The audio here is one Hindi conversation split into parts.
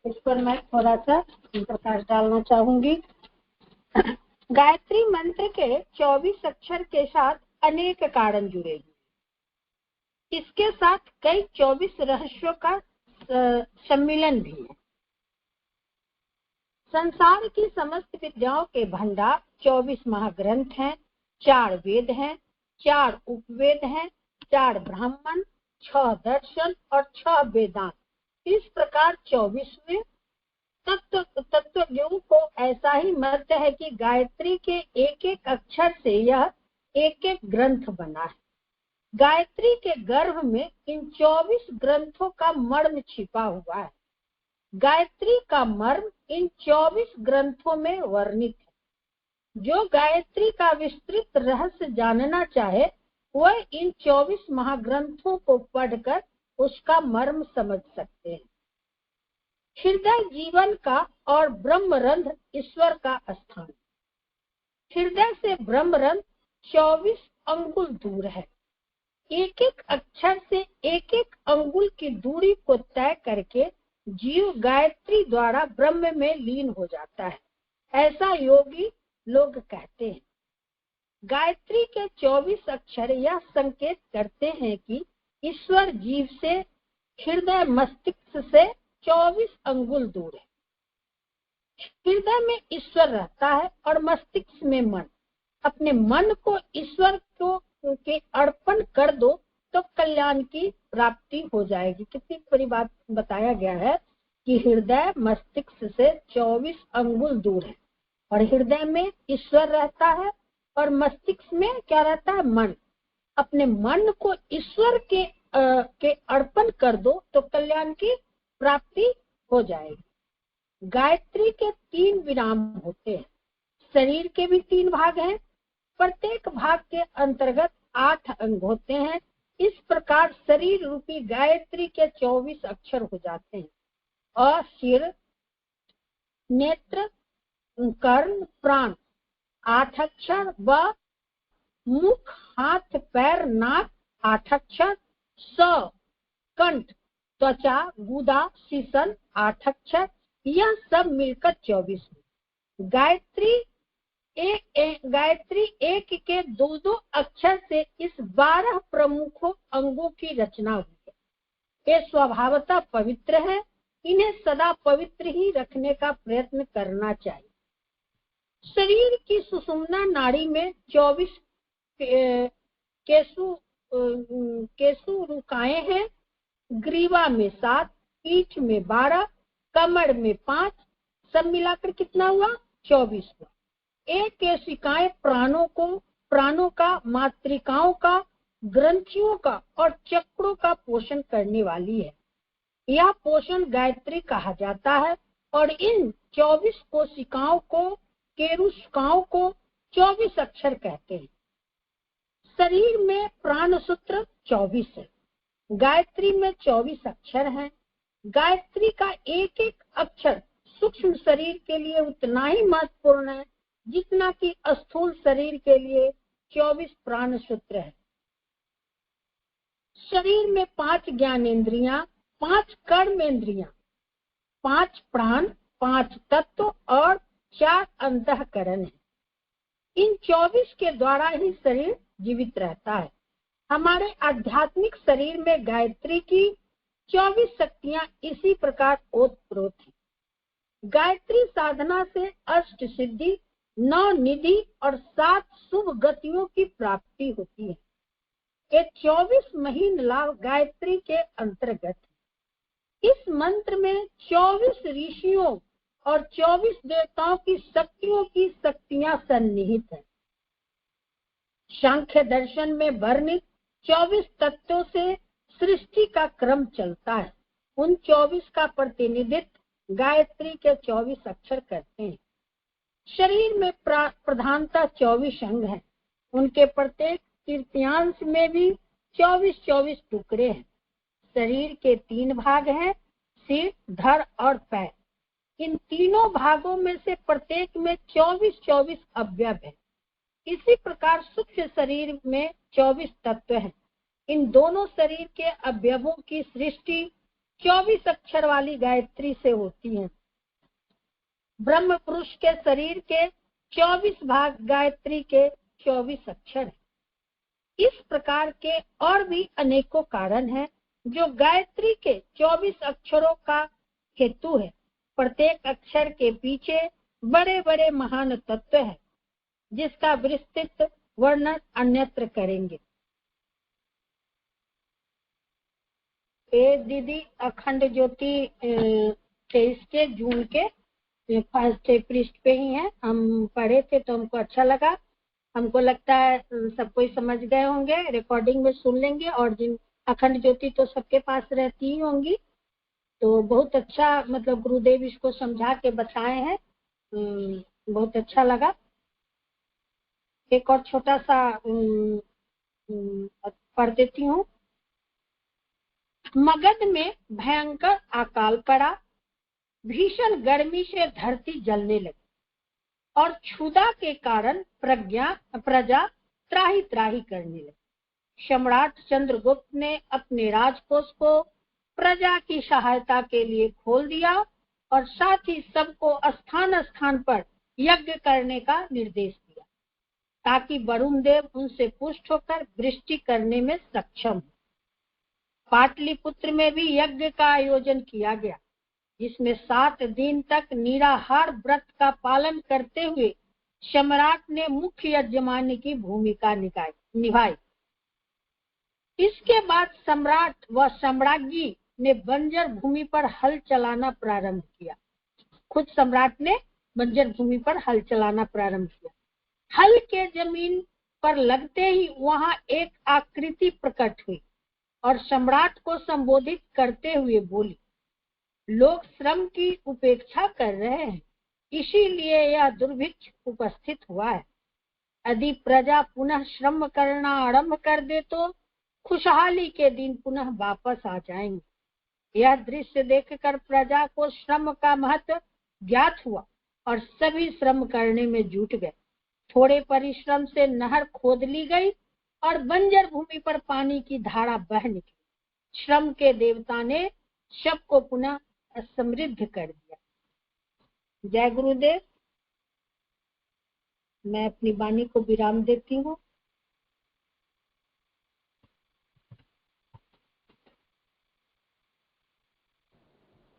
इस पर मैं थोड़ा सा प्रकाश डालना चाहूंगी। गायत्री मंत्र के 24 अक्षर के साथ अनेक कारण जुड़े हुए, इसके साथ कई 24 रहस्यों का सम्मिलन भी है। संसार की समस्त विद्याओं के भंडार 24 महाग्रंथ हैं, 4 वेद हैं, 4 उपवेद हैं, 4 ब्राह्मण, 6 दर्शन और 6 वेदांत। इस प्रकार 24वें तत्वज्ञों को ऐसा ही मत है कि गायत्री के एक एक अक्षर से यह एक एक ग्रंथ बना है। गायत्री के गर्भ में इन 24 ग्रंथों का मर्म छिपा हुआ है। गायत्री का मर्म इन 24 ग्रंथों में वर्णित है। जो गायत्री का विस्तृत रहस्य जानना चाहे वह इन 24 महाग्रंथों को पढ़कर उसका मर्म समझ सकते हैं। हृदय जीवन का और ब्रह्मरंध्र ईश्वर का स्थान। हृदय से ब्रह्मरंध्र 24 अंगुल दूर है। एक एक अक्षर से एक एक अंगुल की दूरी को तय करके जीव गायत्री द्वारा ब्रह्म में लीन हो जाता है, ऐसा योगी लोग कहते हैं। गायत्री के 24 अक्षर यह संकेत करते हैं कि ईश्वर जीव से हृदय मस्तिष्क से 24 अंगुल दूर है। हृदय में ईश्वर रहता है और मस्तिष्क में मन। अपने मन को ईश्वर को के अर्पण कर दो तो कल्याण की प्राप्ति हो जाएगी। कितनी बड़ी बात बताया गया है कि हृदय मस्तिष्क से 24 अंगुल दूर है और हृदय में ईश्वर रहता है और मस्तिष्क में क्या रहता है? मन। अपने मन को ईश्वर के अर्पण कर दो तो कल्याण की प्राप्ति हो जाएगी। गायत्री के 3 विराम होते हैं। शरीर के भी 3 भाग हैं। प्रत्येक भाग के अंतर्गत 8 अंग होते हैं। इस प्रकार शरीर रूपी गायत्री के 24 अक्षर हो जाते हैं और सिर, नेत्र, कर्ण, प्राण 8 अक्षर व मुख, हाथ, पैर, नाक 8 अक्षर, कंठ, त्वचा, गुदा, शीशन 8 अक्षर, यह सब मिलकर 24। गायत्री एक के 2-2 अक्षर से इस 12 प्रमुख अंगों की रचना हुई है। ये स्वभावतः पवित्र है। इन्हें सदा पवित्र ही रखने का प्रयत्न करना चाहिए। शरीर की सुषुम्ना नाड़ी में 24 केशुरुकाएं हैं। ग्रीवा में 7, पीठ में 12, कमर में 5, सब मिलाकर कितना हुआ? 24 हुआ। एक केशिकाएं प्राणों का, मातृकाओं का, ग्रंथियों का और चक्रों का पोषण करने वाली है। यह पोषण गायत्री कहा जाता है और इन 24 कोशिकाओं को, केरुष्काओं को 24 अक्षर कहते हैं। शरीर में प्राण सूत्र 24 है। गायत्री में 24 अक्षर हैं। गायत्री का एक एक अक्षर सूक्ष्म शरीर के लिए उतना ही महत्वपूर्ण है जितना कि स्थूल शरीर के लिए 24 प्राण सूत्र है। शरीर में 5 ज्ञानेंद्रियां, 5 कर्मेंद्रियां, 5 प्राण, 5 तत्व और 4 अंतःकरण है। इन 24 के द्वारा ही शरीर जीवित रहता है। हमारे आध्यात्मिक शरीर में गायत्री की 24 शक्तियां इसी प्रकार ओतप्रोत है। गायत्री साधना से अष्ट सिद्धि, 9 निधि और 7 शुभ गतियों की प्राप्ति होती है। ये 24 महीन लाभ गायत्री के अंतर्गत है। इस मंत्र में 24 ऋषियों और 24 देवताओं की शक्तियां सन्निहित है। सांख्य दर्शन में वर्णित 24 तत्वों से सृष्टि का क्रम चलता है। उन 24 का प्रतिनिधित्व गायत्री के 24 अक्षर करते हैं। शरीर में प्रधानतः 24 अंग हैं। उनके प्रत्येक तृतीयांश में भी 24-24 टुकड़े हैं। शरीर के 3 भाग हैं, सिर, धड़ और पैर। इन तीनों भागों में से प्रत्येक में 24-24 अवयव है। इसी प्रकार सूक्ष्म शरीर में 24 तत्व हैं। इन दोनों शरीर के अवयवों की सृष्टि 24 अक्षर वाली गायत्री से होती हैं। ब्रह्म पुरुष के शरीर के 24 भाग गायत्री के 24 अक्षर हैं। इस प्रकार के और भी अनेकों कारण हैं जो गायत्री के 24 अक्षरों का हेतु है। प्रत्येक अक्षर के पीछे बड़े बड़े महान तत्व हैं, जिसका विस्तृत वर्णन अन्यत्र करेंगे। ये दीदी अखंड ज्योति 23 के जून के फर्स्ट पृष्ठ पे ही है। हम पढ़े थे तो हमको अच्छा लगा। हमको लगता है सब कोई समझ गए होंगे, रिकॉर्डिंग में सुन लेंगे, और जिन अखंड ज्योति तो सबके पास रहती ही होंगी। तो बहुत अच्छा, मतलब गुरुदेव इसको समझा के बताए हैं, बहुत अच्छा लगा। एक और छोटा सा पढ़ देती हूँ। मगध में भयंकर अकाल पड़ा, भीषण गर्मी से धरती जलने लगी और क्षुधा के कारण प्रजा त्राही त्राही करने लगी। सम्राट चंद्रगुप्त ने अपने राजकोष को प्रजा की सहायता के लिए खोल दिया और साथ ही सबको स्थान स्थान पर यज्ञ करने का निर्देश दिया, ताकि वरुण देव उनसे पुष्ट होकर वृष्टि करने में सक्षम हो। पाटलिपुत्र में भी यज्ञ का आयोजन किया गया, जिसमें 7 दिन तक निराहार व्रत का पालन करते हुए सम्राट ने मुख्य यजमान की भूमिका निभाई। इसके बाद सम्राट व सम्राज्ञी ने बंजर भूमि पर हल चलाना प्रारंभ किया। खुद सम्राट ने बंजर भूमि पर हल चलाना प्रारंभ किया। हल के जमीन पर लगते ही वहां एक आकृति प्रकट हुई और सम्राट को संबोधित करते हुए बोली, लोग श्रम की उपेक्षा कर रहे हैं, इसीलिए यह दुर्भिक्ष उपस्थित हुआ है। यदि प्रजा पुनः श्रम करना आरंभ कर दे तो खुशहाली के दिन पुनः वापस आ जाएंगे। यह दृश्य देखकर प्रजा को श्रम का महत्व ज्ञात हुआ और सभी श्रम करने में जुट गए। थोड़े परिश्रम से नहर खोद ली गई और बंजर भूमि पर पानी की धारा बह निकली। श्रम के देवता ने सबको पुनः समृद्ध कर दिया। जय गुरुदेव। मैं अपनी वाणी को विराम देती हूँ।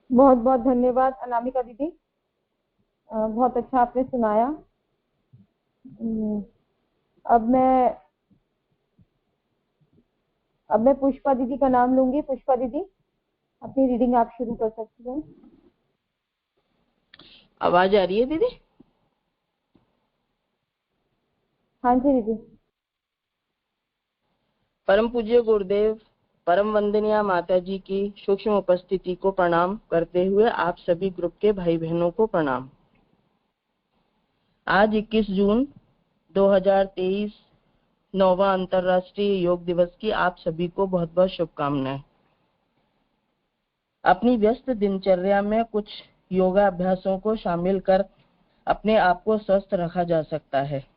बहुत बहुत धन्यवाद अनामिका दीदी, बहुत अच्छा आपने सुनाया। अब मैं पुष्पा दीदी का नाम लूंगी। पुष्पा दीदी, अपनी रीडिंग आप शुरू कर सकती हैं। आवाज आ रही है दीदी? हाँ जी दीदी। परम पूज्य गुरुदेव, परम वंदनीय माता जी की सूक्ष्म उपस्थिति को प्रणाम करते हुए आप सभी ग्रुप के भाई बहनों को प्रणाम। आज 21 जून 2023 9वां अंतर्राष्ट्रीय योग दिवस की आप सभी को बहुत बहुत शुभकामनाएं। अपनी व्यस्त दिनचर्या में कुछ योगा अभ्यासों को शामिल कर अपने आप को स्वस्थ रखा जा सकता है।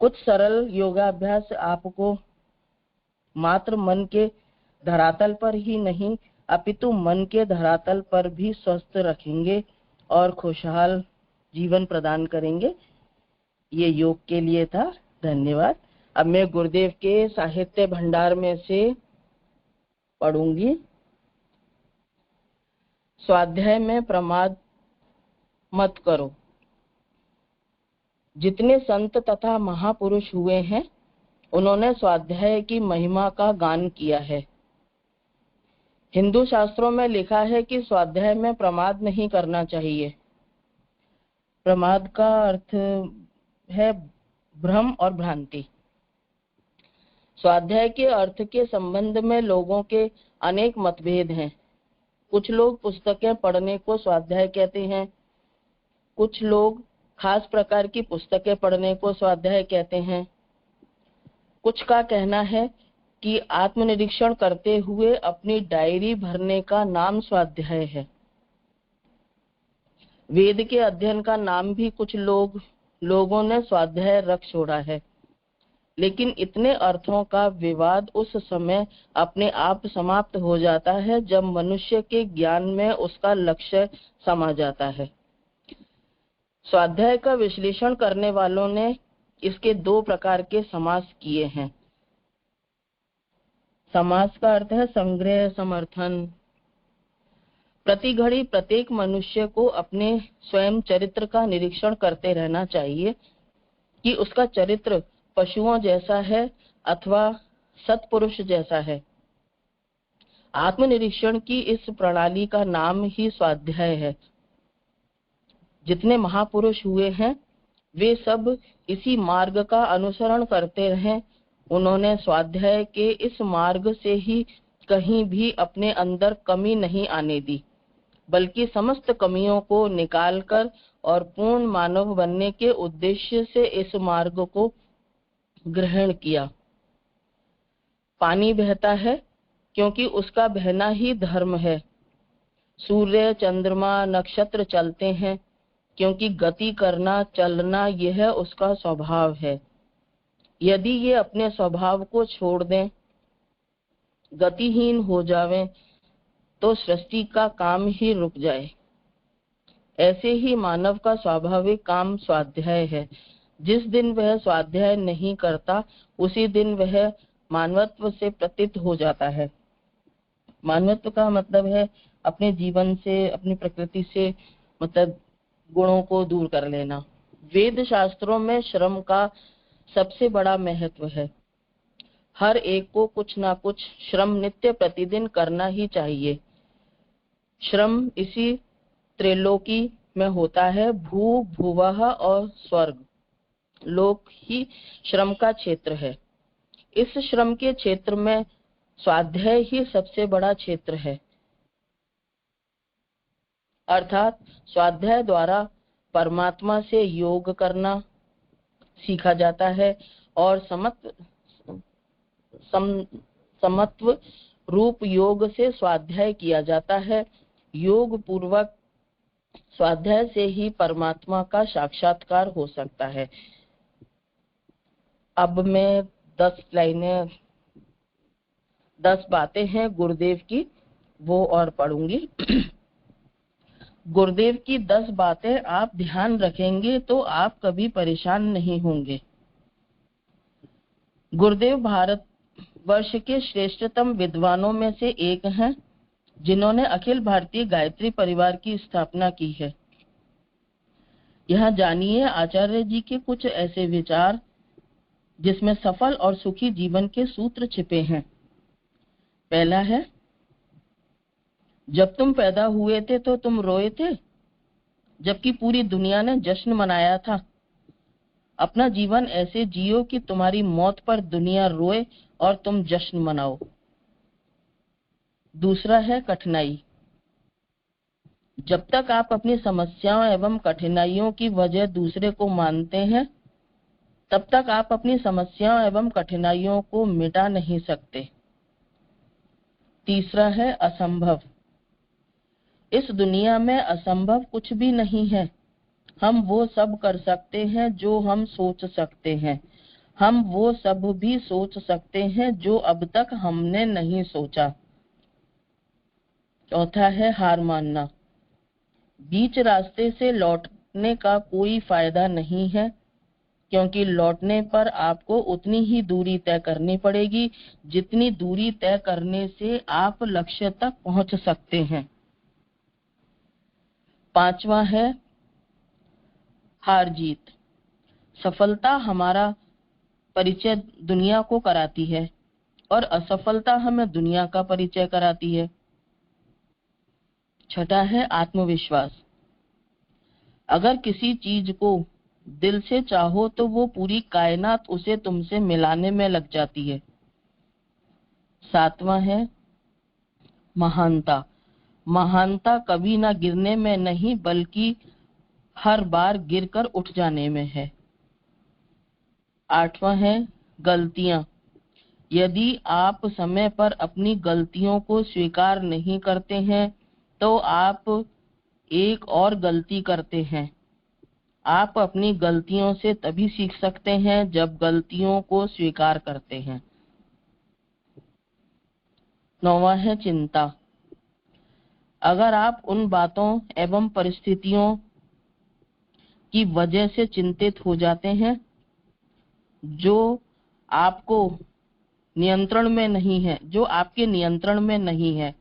कुछ सरल योगा अभ्यास आपको मात्र मन के धरातल पर ही नहीं अपितु मन के धरातल पर भी स्वस्थ रखेंगे और खुशहाल जीवन प्रदान करेंगे। ये योग के लिए था। धन्यवाद। अब मैं गुरुदेव के साहित्य भंडार में से पढ़ूंगी। स्वाध्याय में प्रमाद मत करो। जितने संत तथा महापुरुष हुए हैं उन्होंने स्वाध्याय की महिमा का गान किया है। हिंदू शास्त्रों में लिखा है कि स्वाध्याय में प्रमाद नहीं करना चाहिए। प्रमाद का अर्थ है भ्रम और भ्रांति। स्वाध्याय के अर्थ के संबंध में लोगों के अनेक मतभेद हैं। कुछ लोग पुस्तकें पढ़ने को स्वाध्याय कहते हैं, कुछ लोग खास प्रकार की पुस्तकें पढ़ने को स्वाध्याय कहते हैं। कुछ का कहना है कि आत्मनिरीक्षण करते हुए अपनी डायरी भरने का नाम स्वाध्याय है। वेद के अध्ययन का नाम भी कुछ लोगों ने स्वाध्याय रख छोड़ा है। लेकिन इतने अर्थों का विवाद उस समय अपने आप समाप्त हो जाता है जब मनुष्य के ज्ञान में उसका लक्ष्य समा जाता है। स्वाध्याय का विश्लेषण करने वालों ने इसके 2 प्रकार के समास किए हैं। समास का अर्थ है संग्रह, समर्थन। प्रति घड़ी प्रत्येक मनुष्य को अपने स्वयं चरित्र का निरीक्षण करते रहना चाहिए कि उसका चरित्र पशुओं जैसा है अथवा सत्पुरुष जैसा है। आत्मनिरीक्षण की इस प्रणाली का नाम ही स्वाध्याय है। जितने महापुरुष हुए हैं वे सब इसी मार्ग का अनुसरण करते रहे। उन्होंने स्वाध्याय के इस मार्ग से ही कहीं भी अपने अंदर कमी नहीं आने दी, बल्कि समस्त कमियों को निकालकर और पूर्ण मानव बनने के उद्देश्य से इस मार्ग को ग्रहण किया। पानी बहता है क्योंकि उसका बहना ही धर्म है। सूर्य, चंद्रमा, नक्षत्र चलते हैं क्योंकि गति करना, चलना यह उसका स्वभाव है। यदि ये अपने स्वभाव को छोड़ दें, गतिहीन हो जावें, तो सृष्टि का काम ही रुक जाए। ऐसे ही मानव का स्वाभाविक काम स्वाध्याय है। जिस दिन वह स्वाध्याय नहीं करता उसी दिन वह मानवत्व से पतित हो जाता है। मानवत्व का मतलब है अपने जीवन से, अपनी प्रकृति से मतलब गुणों को दूर कर लेना। वेद शास्त्रों में श्रम का सबसे बड़ा महत्व है। हर एक को कुछ ना कुछ श्रम नित्य प्रतिदिन करना ही चाहिए। श्रम इसी त्रिलोकी में होता है। भू, भुवः और स्वर्ग लोक ही श्रम का क्षेत्र है। इस श्रम के क्षेत्र में स्वाध्याय ही सबसे बड़ा क्षेत्र है। अर्थात स्वाध्याय द्वारा परमात्मा से योग करना सीखा जाता है और समत्व रूप योग से स्वाध्याय किया जाता है। योग पूर्वक स्वाध्याय से ही परमात्मा का साक्षात्कार हो सकता है। अब मैं 10 बातें हैं गुरुदेव की, वो और पढ़ूंगी। गुरुदेव की 10 बातें आप ध्यान रखेंगे तो आप कभी परेशान नहीं होंगे। गुरुदेव भारतवर्ष के श्रेष्ठतम विद्वानों में से एक हैं, जिन्होंने अखिल भारतीय गायत्री परिवार की स्थापना की है। यहाँ जानिए आचार्य जी के कुछ ऐसे विचार जिसमें सफल और सुखी जीवन के सूत्र छिपे हैं। पहला है, जब तुम पैदा हुए थे तो तुम रोए थे, जबकि पूरी दुनिया ने जश्न मनाया था। अपना जीवन ऐसे जियो कि तुम्हारी मौत पर दुनिया रोए और तुम जश्न मनाओ। दूसरा है कठिनाई। जब तक आप अपनी समस्याओं एवं कठिनाइयों की वजह दूसरे को मानते हैं, तब तक आप अपनी समस्याओं एवं कठिनाइयों को मिटा नहीं सकते। तीसरा है असंभव। इस दुनिया में असंभव कुछ भी नहीं है। हम वो सब कर सकते हैं जो हम सोच सकते हैं। हम वो सब भी सोच सकते हैं जो अब तक हमने नहीं सोचा। चौथा है हार मानना। बीच रास्ते से लौटने का कोई फायदा नहीं है, क्योंकि लौटने पर आपको उतनी ही दूरी तय करनी पड़ेगी जितनी दूरी तय करने से आप लक्ष्य तक पहुंच सकते हैं। पांचवा है हार जीत। सफलता हमारा परिचय दुनिया को कराती है और असफलता हमें दुनिया का परिचय कराती है। छठा है आत्मविश्वास। अगर किसी चीज को दिल से चाहो तो वो पूरी कायनात उसे तुमसे मिलाने में लग जाती है। सातवां है महानता। महानता कभी ना गिरने में नहीं बल्कि हर बार गिरकर उठ जाने में है। आठवां है गलतियां। यदि आप समय पर अपनी गलतियों को स्वीकार नहीं करते हैं तो आप एक और गलती करते हैं। आप अपनी गलतियों से तभी सीख सकते हैं जब गलतियों को स्वीकार करते हैं। 9वां है चिंता। अगर आप उन बातों एवं परिस्थितियों की वजह से चिंतित हो जाते हैं जो आपको नियंत्रण में नहीं है, जो आपके नियंत्रण में नहीं है,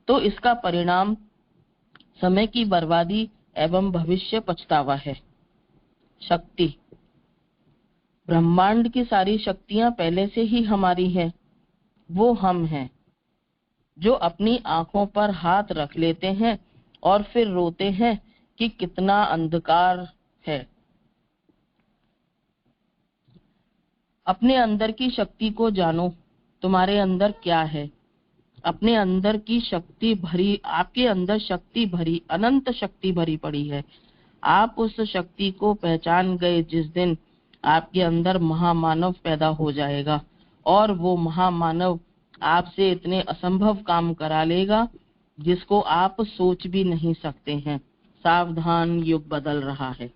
तो इसका परिणाम समय की बर्बादी एवं भविष्य पछतावा है। शक्ति। ब्रह्मांड की सारी शक्तियां पहले से ही हमारी हैं। वो हम हैं जो अपनी आंखों पर हाथ रख लेते हैं और फिर रोते हैं कि कितना अंधकार है। अपने अंदर की शक्ति को जानो। तुम्हारे अंदर क्या है? अपने अंदर की शक्ति भरी, आपके अंदर शक्ति भरी, अनंत शक्ति भरी पड़ी है। आप उस शक्ति को पहचान गए जिस दिन आपके अंदर महामानव पैदा हो जाएगा और वो महामानव आपसे इतने असंभव काम करा लेगा जिसको आप सोच भी नहीं सकते हैं। सावधान, युग बदल रहा है।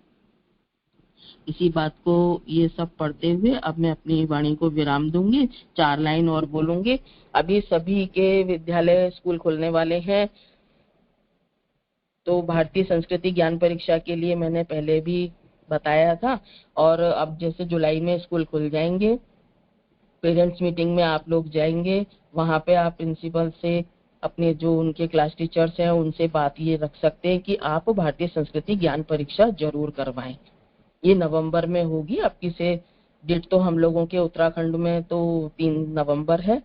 इसी बात को ये सब पढ़ते हुए अब मैं अपनी वाणी को विराम दूंगी। 4 लाइन और बोलूंगी। अभी सभी के विद्यालय स्कूल खुलने वाले हैं, तो भारतीय संस्कृति ज्ञान परीक्षा के लिए मैंने पहले भी बताया था, और अब जैसे जुलाई में स्कूल खुल जाएंगे, पेरेंट्स मीटिंग में आप लोग जाएंगे, वहां पे आप प्रिंसिपल से, अपने जो उनके क्लास टीचर्स हैं उनसे बात ये रख सकते हैं कि आप भारतीय संस्कृति ज्ञान परीक्षा जरूर करवाएं। ये नवंबर में होगी। आपकी से डेट तो हम लोगों के उत्तराखंड में तो 3 नवंबर है,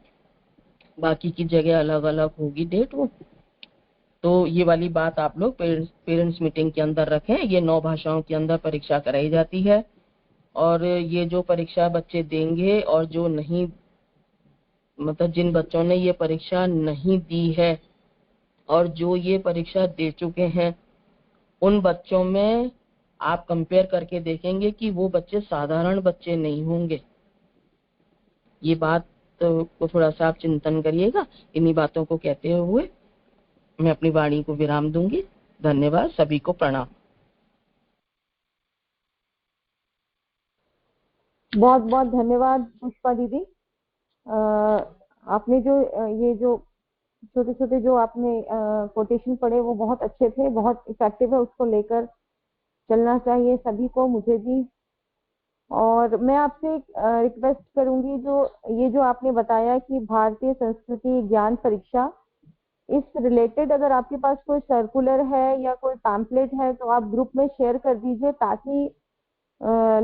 बाकी की जगह अलग अलग होगी डेट वो। तो ये वाली बात आप लोग पेरेंट्स मीटिंग के अंदर रखें। ये 9 भाषाओं के अंदर परीक्षा कराई जाती है, और ये जो परीक्षा बच्चे देंगे और जो नहीं, मतलब जिन बच्चों ने ये परीक्षा नहीं दी है और जो ये परीक्षा दे चुके हैं, उन बच्चों में आप कंपेयर करके देखेंगे कि वो बच्चे साधारण बच्चे नहीं होंगे। ये बात को थोड़ा सा आप चिंतन करिएगा। इन्हीं बातों को कहते हुए मैं अपनी वाणी को विराम दूंगी। धन्यवाद। सभी को प्रणाम। बहुत बहुत धन्यवाद पुष्पा दीदी। आपने जो ये जो छोटे छोटे जो आपने कोटेशन पढ़े वो बहुत अच्छे थे, बहुत इफेक्टिव है। उसको लेकर चलना चाहिए सभी को, मुझे भी। और मैं आपसे रिक्वेस्ट करूंगी, जो जो आपने बताया कि भारतीय संस्कृति ज्ञान परीक्षा, इस रिलेटेड अगर आपके पास कोई सर्कुलर है या कोई पैम्पलेट है तो आप ग्रुप में शेयर कर दीजिए, ताकि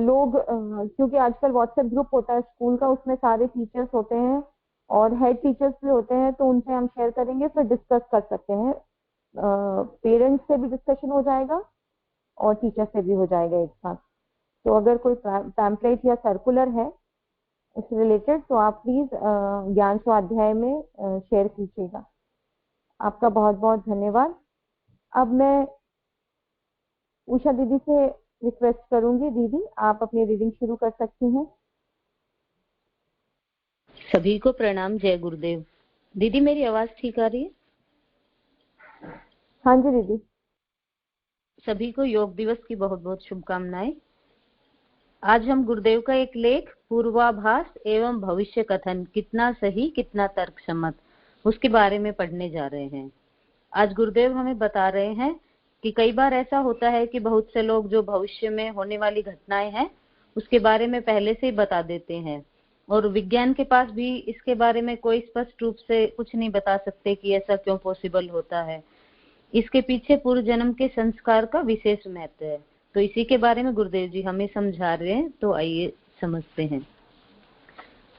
लोग, क्योंकि आजकल व्हाट्सएप ग्रुप होता है स्कूल का, उसमें सारे टीचर्स होते हैं और हेड टीचर्स भी होते हैं, तो उनसे हम शेयर करेंगे, फिर डिस्कस कर सकते हैं। पेरेंट्स से भी डिस्कशन हो जाएगा और टीचर से भी हो जाएगा एक साथ। तो अगर कोई पैम्पलेट या सर्कुलर है इस रिलेटेड तो आप प्लीज ज्ञान स्वाध्याय में शेयर कीजिएगा। आपका बहुत बहुत धन्यवाद। अब मैं उषा दीदी से रिक्वेस्ट करूंगी, दीदी आप अपनी रीडिंग शुरू कर सकती हैं। सभी को प्रणाम। जय गुरुदेव। दीदी मेरी आवाज ठीक आ रही है? हाँ जी दीदी। सभी को योग दिवस की बहुत बहुत शुभकामनाएं। आज हम गुरुदेव का एक लेख पूर्वाभास एवं भविष्य कथन, कितना सही कितना तर्कसम्मत, उसके बारे में पढ़ने जा रहे हैं। आज गुरुदेव हमें बता रहे हैं कि कई बार ऐसा होता है कि बहुत से लोग जो भविष्य में होने वाली घटनाएं हैं उसके बारे में पहले से ही बता देते हैं, और विज्ञान के पास भी इसके बारे में कोई स्पष्ट रूप से कुछ नहीं बता सकते कि ऐसा क्यों पॉसिबल होता है। इसके पीछे पूर्व जन्म के संस्कार का विशेष महत्व है। तो इसी के बारे में गुरुदेव जी हमें समझा रहे हैं, तो आइए समझते हैं।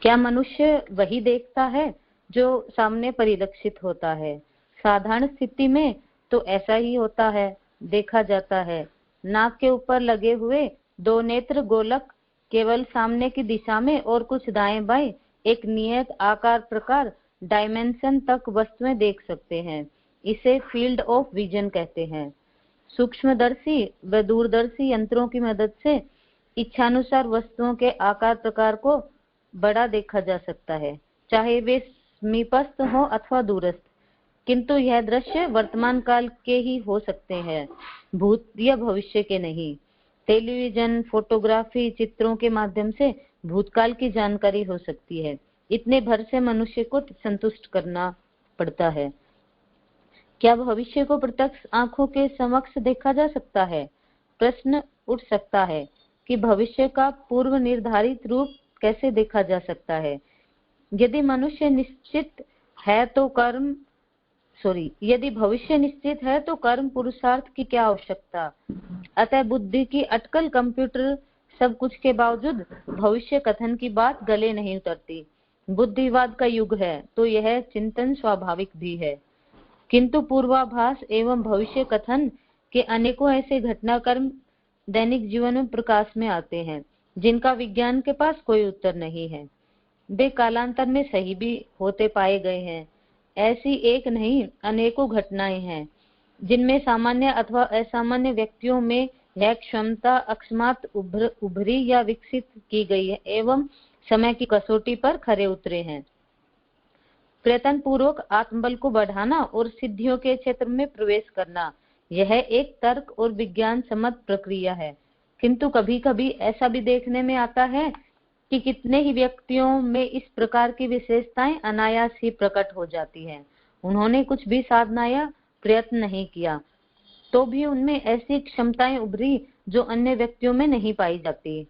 क्या मनुष्य वही देखता है जो सामने परिलक्षित होता है? साधारण स्थिति में तो ऐसा ही होता है, देखा जाता है। नाक के ऊपर लगे हुए 2 नेत्र गोलक केवल सामने की दिशा में और कुछ दाएं बाएं एक नियत आकार प्रकार डायमेंशन तक वस्तुएं देख सकते हैं। इसे फील्ड ऑफ विजन कहते हैं। सूक्ष्मदर्शी व दूरदर्शी यंत्रों की मदद से इच्छानुसार वस्तुओं के आकार प्रकार को बड़ा देखा जा सकता है, चाहे वे समीपस्थ हो अथवा दूरस्थ। किंतु यह दृश्य वर्तमान काल के ही हो सकते हैं, भूत या भविष्य के नहीं। टेलीविजन, फोटोग्राफी, चित्रों के माध्यम से भूतकाल की जानकारी हो सकती है। इतने भर से मनुष्य को संतुष्ट करना पड़ता है। क्या भविष्य को प्रत्यक्ष आंखों के समक्ष देखा जा सकता है? प्रश्न उठ सकता है कि भविष्य का पूर्व निर्धारित रूप कैसे देखा जा सकता है? यदि भविष्य निश्चित है तो कर्म पुरुषार्थ की क्या आवश्यकता? अतः बुद्धि की अटकल कंप्यूटर सब कुछ के बावजूद भविष्य कथन की बात गले नहीं उतरती। बुद्धिवाद का युग है तो यह चिंतन स्वाभाविक भी है, किंतु पूर्वाभास एवं भविष्य कथन के अनेकों ऐसे घटनाक्रम दैनिक जीवन में प्रकाश में आते हैं जिनका विज्ञान के पास कोई उत्तर नहीं है। वे कालांतर में सही भी होते पाए गए हैं। ऐसी एक नहीं अनेकों घटनाएं हैं जिनमें सामान्य अथवा असामान्य व्यक्तियों में यह क्षमता अकस्मात उभरी या विकसित की गई है एवं समय की कसौटी पर खरे उतरे हैं। प्रयत्न पूर्वक आत्मबल को बढ़ाना और सिद्धियों के क्षेत्र में प्रवेश करना, यह एक तर्क और विज्ञान सम्मत प्रक्रिया है। किंतु कभी कभी ऐसा भी देखने में आता है कि कितने ही व्यक्तियों में इस प्रकार की विशेषताएं अनायास ही प्रकट हो जाती हैं। उन्होंने कुछ भी साधना या प्रयत्न नहीं किया तो भी उनमें ऐसी क्षमताएं उभरी जो अन्य व्यक्तियों में नहीं पाई जाती।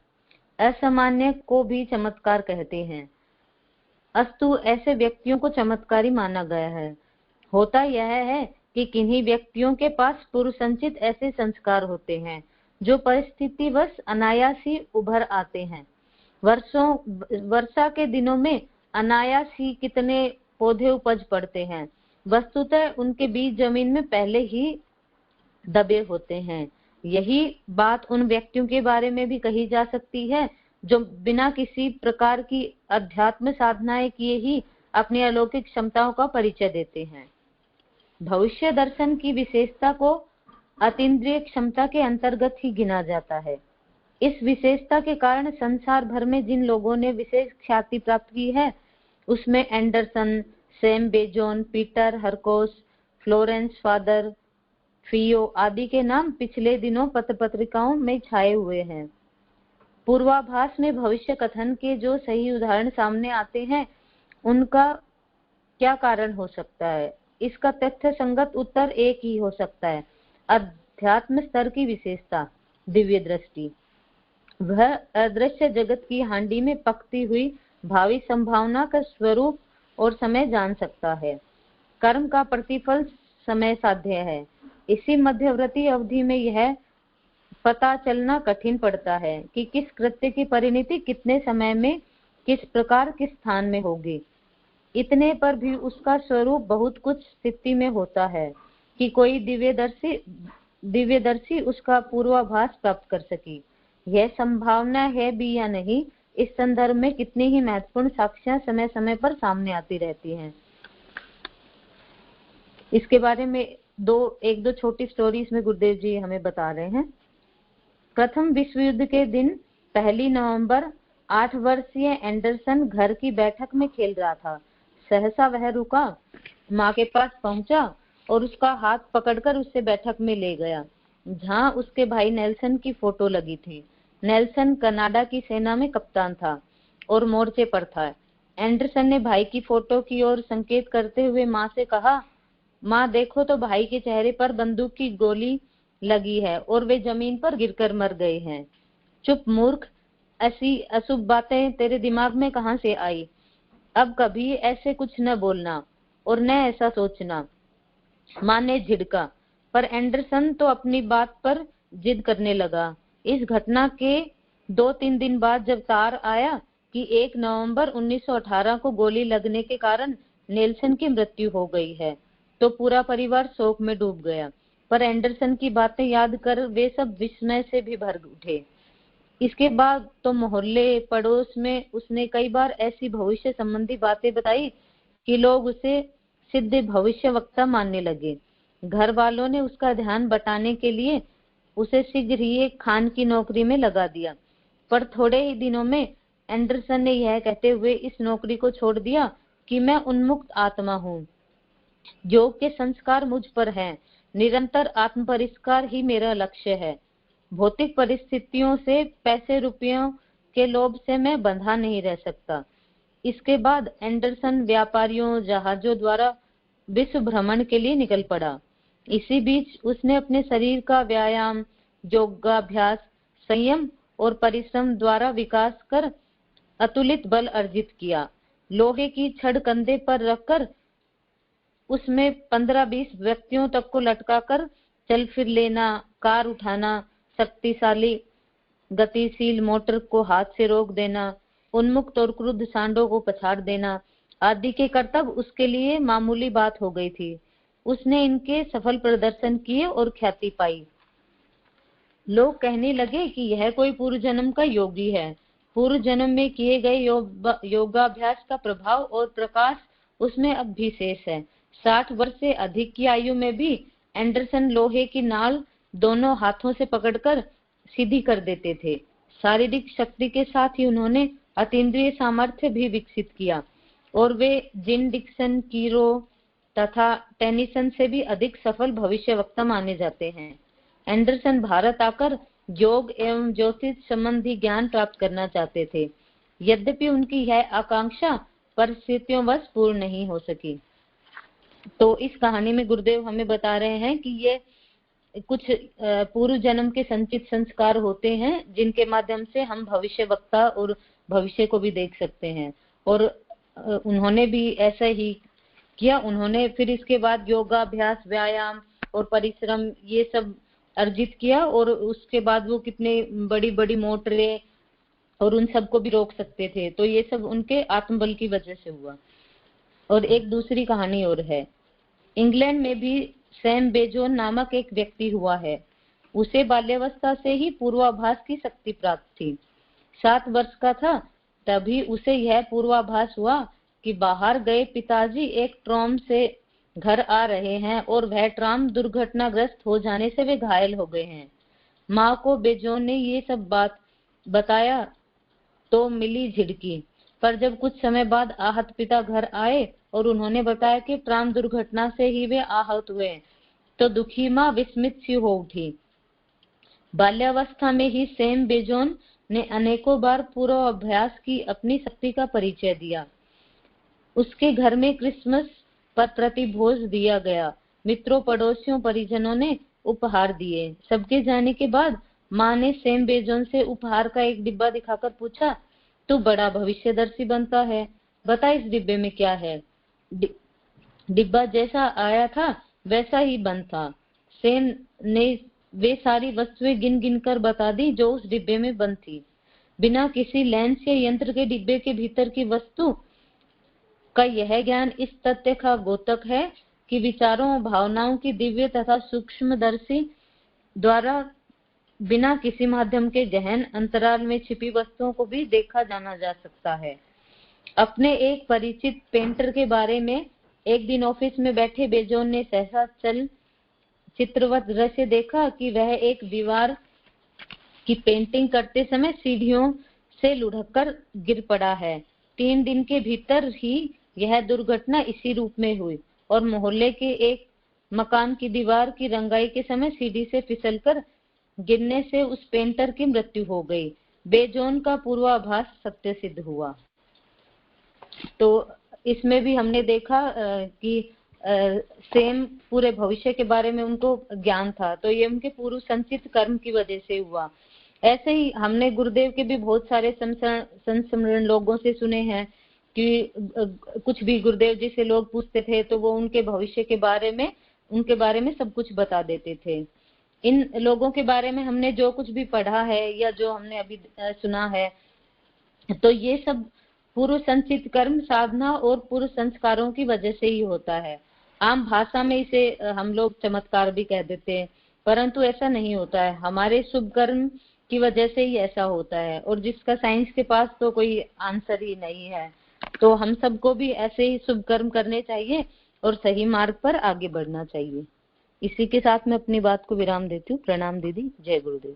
असामान्य को भी चमत्कार कहते हैं। अस्तु ऐसे व्यक्तियों को चमत्कारी माना गया है। होता यह है कि किन्हीं व्यक्तियों के पास पूर्व संचित ऐसे संस्कार होते हैं जो परिस्थितिवश अनायास ही उभर आते हैं। वर्षा के दिनों में अनायास ही कितने पौधे उपज पड़ते हैं। वस्तुतः उनके बीज जमीन में पहले ही दबे होते हैं। यही बात उन व्यक्तियों के बारे में भी कही जा सकती है जो बिना किसी प्रकार की अध्यात्म साधनाएं किए ही अपनी अलौकिक क्षमताओं का परिचय देते हैं। भविष्य दर्शन की विशेषता को अतीन्द्रिय क्षमता के अंतर्गत ही गिना जाता है। इस विशेषता के कारण संसार भर में जिन लोगों ने विशेष ख्याति प्राप्त की है उसमें एंडरसन, सैम बेजोन, पीटर हरकोस, फ्लोरेंस फादर, फियो आदि के नाम पिछले दिनों पत्र पत्रिकाओं में छाए हुए हैं। पूर्वाभास में भविष्य कथन के जो सही उदाहरण सामने आते हैं उनका क्या कारण हो सकता है? इसका तथ्य संगत उत्तर एक ही हो सकता है, अध्यात्म स्तर की विशेषता, दिव्य दृष्टि। वह अदृश्य जगत की हांडी में पकती हुई भावी संभावना का स्वरूप और समय जान सकता है। कर्म का प्रतिफल समय साध्य है। इसी मध्यवर्ती अवधि में यह पता चलना कठिन पड़ता है कि किस कृत्य की परिणति कितने समय में किस प्रकार किस स्थान में होगी। इतने पर भी उसका स्वरूप बहुत कुछ स्थिति में होता है कि कोई दिव्यदर्शी उसका पूर्वाभास प्राप्त कर सके। यह संभावना है भी या नहीं, इस संदर्भ में कितनी ही महत्वपूर्ण साक्ष्यां समय समय पर सामने आती रहती हैं। इसके बारे में एक दो छोटी स्टोरी इसमें गुरुदेव जी हमें बता रहे हैं। प्रथम विश्व युद्ध के दिन 1 नवंबर 8 वर्षीय एंडरसन घर की बैठक में खेल रहा था। सहसा वह रुका, माँ के पास पहुंचा और उसका हाथ पकड़कर उससे बैठक में ले गया जहाँ उसके भाई नेल्सन की फोटो लगी थी। नेल्सन कनाडा की सेना में कप्तान था और मोर्चे पर था। एंडरसन ने भाई की फोटो की ओर संकेत करते हुए माँ से कहा, माँ देखो तो भाई के चेहरे पर बंदूक की गोली लगी है और वे जमीन पर गिरकर मर गए हैं। चुप मूर्ख, ऐसी अशुभ बातें तेरे दिमाग में कहाँ से आई? अब कभी ऐसे कुछ न बोलना और न ऐसा सोचना। माँ ने झिड़का, पर एंडरसन तो अपनी बात पर जिद करने लगा। इस घटना के 2-3 दिन बाद जब तार आया कि 1 नवंबर 1918 को गोली लगने के कारण नेल्सन की मृत्यु हो गई है तो पूरा परिवार शोक में डूब गया। पर एंडरसन की बातें याद कर वे सब विस्मय से भी भर उठे। इसके बाद तो मोहल्ले पड़ोस में उसने कई बार ऐसी भविष्य संबंधी बातें बताई कि लोग उसे सिद्ध भविष्य वक्ता मानने लगे। घर वालों ने उसका ध्यान बटाने के लिए उसे शीघ्र ही एक खान की नौकरी में लगा दिया। पर थोड़े ही दिनों में एंडरसन ने यह कहते हुए इस नौकरी को छोड़ दिया कि मैं उन्मुक्त आत्मा हूँ, योग के संस्कार मुझ पर हैं, निरंतर आत्म परिष्कार ही मेरा लक्ष्य है। भौतिक परिस्थितियों से, पैसे रुपयों के लोभ से मैं बंधा नहीं रह सकता। इसके बाद एंडरसन व्यापारियों, जहाजों द्वारा विश्व भ्रमण के लिए निकल पड़ा। इसी बीच उसने अपने शरीर का व्यायाम, योगाभ्यास, संयम और परिश्रम द्वारा विकास कर अतुलित बल अर्जित किया। लोहे की छड़ कंधे पर रखकर उसमें 15-20 व्यक्तियों तक को लटकाकर चल फिर लेना, कार उठाना, शक्तिशाली गतिशील मोटर को हाथ से रोक देना, उन्मुक्त और क्रुद्ध सांडों को पछाड़ देना आदि के करतब उसके लिए मामूली बात हो गई थी। उसने इनके सफल प्रदर्शन किए और ख्याति पाई। लोग कहने लगे कि यह कोई पूर्व जन्म का योगी है। पूर्व जन्म में किए गए योगाभ्यास का प्रभाव और प्रकाश उसमें अब भी शेष है। 60 वर्ष से अधिक की आयु में भी एंडरसन लोहे की नाल दोनों हाथों से पकड़कर सीधी कर देते थे। शारीरिक शक्ति के साथ ही उन्होंने अतीन्द्रिय सामर्थ्य भी विकसित किया और वे जिन डिक्सन, कीरो तथा टेनिसन से भी अधिक सफल भविष्यवक्ता माने जाते हैं। एंडरसन भारत आकर योग एवं ज्योतिष संबंधी ज्ञान प्राप्त करना चाहते थे। यद्यपि उनकी यह आकांक्षा परिस्थितियों वश पूर्ण नहीं हो सकी। तो इस कहानी में गुरुदेव हमें बता रहे हैं कि ये कुछ पूर्व जन्म के संचित संस्कार होते हैं जिनके माध्यम से हम भविष्य वक्ता और भविष्य को भी देख सकते हैं। और उन्होंने भी ऐसा ही किया। उन्होंने फिर इसके बाद योगाभ्यास, व्यायाम और परिश्रम ये सब अर्जित किया और उसके बाद वो कितने बड़ी बड़ी मोटरें और उन सबको भी रोक सकते थे। तो ये सब उनके आत्मबल की वजह से हुआ। और एक दूसरी कहानी और है। इंग्लैंड में भी सैम बेजोन नामक एक व्यक्ति हुआ है। उसे बाल्यावस्था से ही पूर्वाभास की शक्ति प्राप्त थी। 7 वर्ष का था तभी उसे यह पूर्वाभास हुआ कि बाहर गए पिताजी एक ट्राम से घर आ रहे हैं और वह ट्राम दुर्घटनाग्रस्त हो जाने से वे घायल हो गए हैं। माँ को बेजोन ने ये सब बात बताया तो मिली झिड़की। पर जब कुछ समय बाद आहत पिता घर आए और उन्होंने बताया कि ट्राम दुर्घटना से ही वे आहत हुए, तो दुखी माँ विस्मित सी हो उठी। बाल्यावस्था में ही सैम बेजोन ने अनेकों बार पूर्वाभ्यास की अपनी शक्ति का परिचय दिया। उसके घर में क्रिसमस पर प्रतिभोज दिया गया। मित्रों, पड़ोसियों, परिजनों ने उपहार दिए। सबके जाने के बाद माँ ने सैम बेजोन से उपहार का एक डिब्बा दिखाकर पूछा, तू बड़ा भविष्यदर्शी बनता है, बता इस डिब्बे में क्या है। डिब्बा जैसा आया था वैसा ही बंद था। सैम ने वे सारी वस्तुएं गिन गिन कर बता दी जो उस डिब्बे में बंद थी। बिना किसी लेंस या यंत्र के डिब्बे के भीतर की वस्तु का यह ज्ञान इस तथ्य का द्योतक है कि विचारों और भावनाओं की दिव्य तथा सूक्ष्मदर्शी द्वारा बिना किसी माध्यम के गहन अंतराल में छिपी वस्तुओं को भी देखा जाना जा सकता है। अपने एक परिचित पेंटर के बारे में एक दिन ऑफिस में बैठे बेजोन ने सहसा चल चित्रवत दृश्य देखा कि वह एक दीवार की पेंटिंग करते समय सीढ़ियों से लुढ़ककर गिर पड़ा है। 3 दिन के भीतर ही यह दुर्घटना इसी रूप में हुई और मोहल्ले के एक मकान की दीवार की रंगाई के समय सीढ़ी से फिसलकर गिरने से उस पेंटर की मृत्यु हो गई। बेजोन का पूर्वाभास सत्य सिद्ध हुआ। तो इसमें भी हमने देखा कि सेम पूरे भविष्य के बारे में उनको ज्ञान था, तो ये उनके पूर्व संचित कर्म की वजह से हुआ। ऐसे ही हमने गुरुदेव के भी बहुत सारे संस्मरण लोगों से सुने हैं कि कुछ भी गुरुदेव जी से लोग पूछते थे तो वो उनके भविष्य के बारे में, उनके बारे में सब कुछ बता देते थे। इन लोगों के बारे में हमने जो कुछ भी पढ़ा है या जो हमने अभी सुना है, तो ये सब पूर्व संचित कर्म, साधना और पूर्व संस्कारों की वजह से ही होता है। आम भाषा में इसे हम लोग चमत्कार भी कह देते हैं, परंतु ऐसा नहीं होता है। हमारे शुभ कर्म की वजह से ही ऐसा होता है और जिसका साइंस के पास तो कोई आंसर ही नहीं है। तो हम सबको भी ऐसे ही शुभ कर्म करने चाहिए और सही मार्ग पर आगे बढ़ना चाहिए। इसी के साथ मैं अपनी बात को विराम देती हूँ। प्रणाम दीदी, जय गुरुदेव।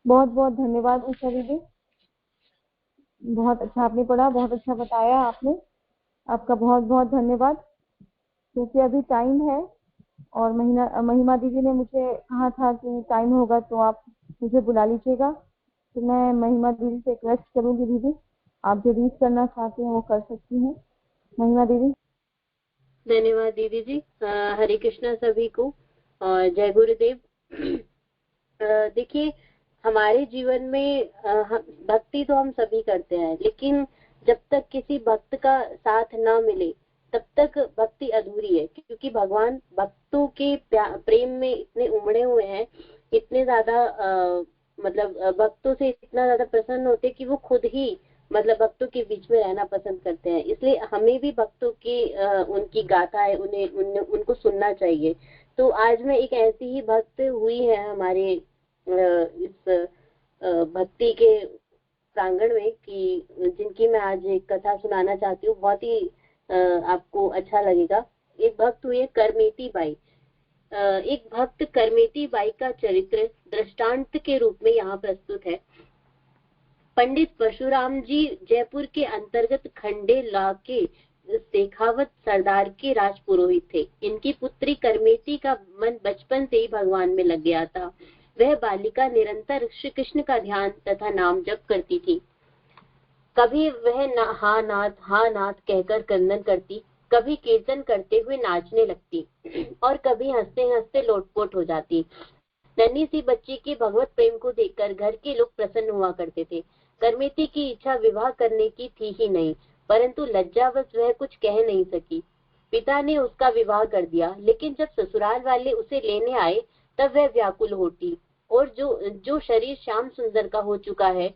बहुत बहुत धन्यवाद उषा दीदी, बहुत अच्छा आपने पढ़ा, बहुत अच्छा बताया आपने, आपका बहुत बहुत धन्यवाद। क्योंकि अभी टाइम है और महिमा दीदी ने मुझे कहा था कि टाइम होगा तो आप मुझे बुला लीजिएगा। तो मैं महिमा दीदी से रिक्वेस्ट करूंगी, दीदी आप जो रीड करना चाहते हैं वो कर सकती हैं। महिमा दीदी। धन्यवाद दीदी जी। हरे कृष्णा सभी को और जय गुरुदेव। देखिए, हमारे जीवन में भक्ति तो हम सभी करते हैं, लेकिन जब तक किसी भक्त का साथ ना मिले तब तक भक्ति अधूरी है, क्योंकि भगवान भक्तों के प्रेम में इतने उमड़े हुए हैं, इतने ज्यादा मतलब भक्तों से इतना ज्यादा प्रसन्न होते कि वो खुद ही मतलब भक्तों के बीच में रहना पसंद करते हैं। इसलिए हमें भी भक्तों की उनकी गाथाएं उनको सुनना चाहिए। तो आज मैं एक ऐसी ही भक्त हुई है हमारे इस भक्ति के प्रांगण में कि जिनकी मैं आज एक कथा सुनाना चाहती हूँ। बहुत ही आपको अच्छा लगेगा। एक भक्त हुई है करमेती बाई। एक भक्त करमेती बाई का चरित्र दृष्टांत के रूप में यहाँ प्रस्तुत है। पंडित परशुराम जी जयपुर के अंतर्गत खंडेला के शेखावत सरदार के राजपुरोहित थे। इनकी पुत्री करमेती का मन बचपन से ही भगवान में लग गया था। वह बालिका निरंतर श्री कृष्ण का ध्यान तथा नाम जप करती थी। कभी वह हा नाथ कहकर क्रंदन करती, कभी कीर्तन करते हुए नाचने लगती और कभी हंसते हंसते लोटपोट हो जाती। नन्ही सी बच्ची के भगवत प्रेम को देखकर घर के लोग प्रसन्न हुआ करते थे। करमेती की इच्छा विवाह करने की थी ही नहीं, परंतु लज्जावश वह कुछ कह नहीं सकी। पिता ने उसका विवाह कर दिया, लेकिन जब ससुराल वाले उसे लेने आए तब वह व्याकुल होती और जो शरीर श्याम सुंदर का हो चुका है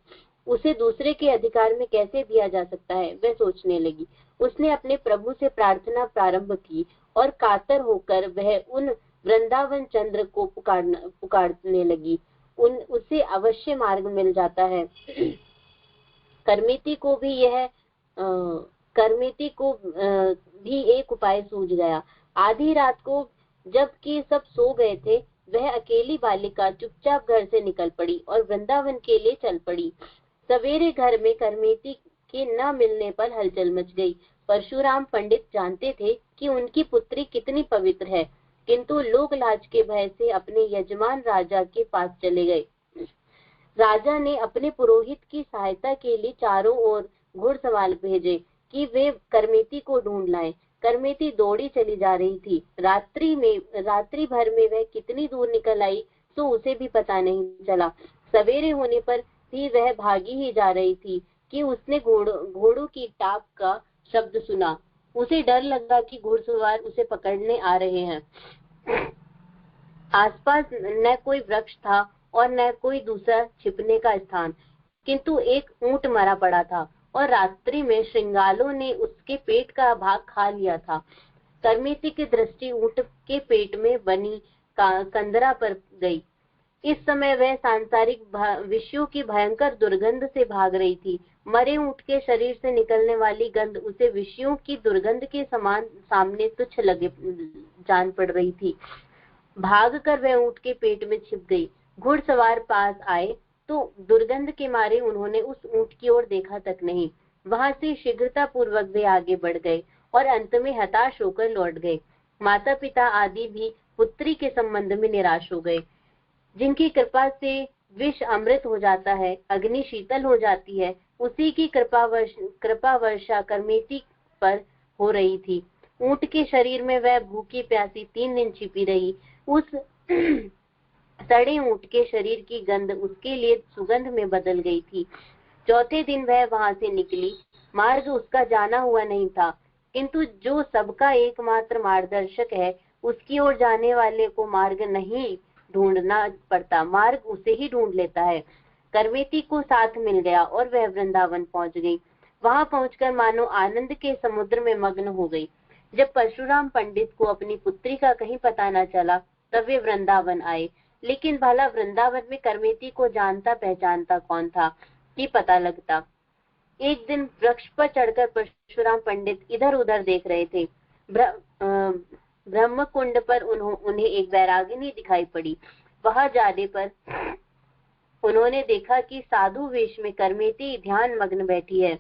उसे दूसरे के अधिकार में कैसे दिया जा सकता है, वह सोचने लगी। उसने अपने प्रभु से प्रार्थना प्रारंभ की और कातर होकर वह उन वृंदावन चंद्र को पुकारने लगी। उसे अवश्य मार्ग मिल जाता है। करमेती को भी एक उपाय सूझ गया। आधी रात को जबकि सब सो गए थे, वह अकेली बालिका चुपचाप घर से निकल पड़ी और वृंदावन के लिए चल पड़ी। सवेरे घर में करमेती के न मिलने पर हलचल मच गई। परशुराम पंडित जानते थे कि उनकी पुत्री कितनी पवित्र है, किंतु लोक लाज के भय से अपने यजमान राजा के पास चले गए। राजा ने अपने पुरोहित की सहायता के लिए चारों ओर घुड़सवार भेजे कि वे करमेती को ढूंढ लाएं। करमेती दौड़ी चली जा रही थी। रात्रि भर में वह कितनी दूर निकल आई तो उसे भी पता नहीं चला। सवेरे होने पर भी वह भागी ही जा रही थी कि उसने घोड़ों की टाप का शब्द सुना। उसे डर लगा कि घुड़सवार उसे पकड़ने आ रहे हैं। आसपास न कोई वृक्ष था और न कोई दूसरा छिपने का स्थान, किंतु एक ऊंट मरा पड़ा था और रात्रि में श्रृंगालों ने उसके पेट का भाग खा लिया था। करमेती की दृष्टि ऊंट के पेट में बनी कंदरा पर गई। इस समय वह सांसारिक विषयों की भयंकर दुर्गंध से भाग रही थी। मरे ऊंट के शरीर से निकलने वाली गंध उसे विषयों की दुर्गंध के समान सामने तुच्छ लगे जान पड़ रही थी। भागकर वह ऊंट के पेट में छिप गई। घुड़सवार पास आए तो दुर्गंध के मारे उन्होंने उस ऊंट की ओर देखा तक नहीं। वहां से शीघ्रता पूर्वक वे आगे बढ़ गए और अंत में हताश होकर लौट गए। माता पिता आदि भी पुत्री के संबंध में निराश हो गए। जिनकी कृपा से विष अमृत हो जाता है, अग्नि शीतल हो जाती है, उसी की कृपा वर्षा करमेती पर हो रही थी। ऊंट के शरीर में वह भूखी प्यासी 3 दिन छिपी रही। उस सड़े ऊंट के शरीर की गंध उसके लिए सुगंध में बदल गई थी। चौथे दिन वह वहां से निकली। मार्ग उसका जाना हुआ नहीं था, किंतु जो सबका एकमात्र मार्गदर्शक है उसकी ओर जाने वाले को मार्ग नहीं ढूंढना पड़ता, मार्ग उसे ही ढूंढ लेता है। करमेती को साथ मिल गया और वह वृंदावन पहुंच गई। वहां पहुंचकर मानो आनंद के समुद्र में मग्न हो गई। जब परशुराम पंडित को अपनी पुत्री का कहीं पता न चला तब वे वृंदावन आए, लेकिन भला वृंदावन में करमेती को जानता पहचानता कौन था कि पता लगता। एक दिन वृक्ष पर चढ़कर परशुराम पंडित इधर उधर देख रहे थे। ब्रह्म कुंड पर उन्हें एक बैरागिनी दिखाई पड़ी। वहां जाने पर उन्होंने देखा कि साधु वेश में करमेती ध्यान मग्न बैठी है।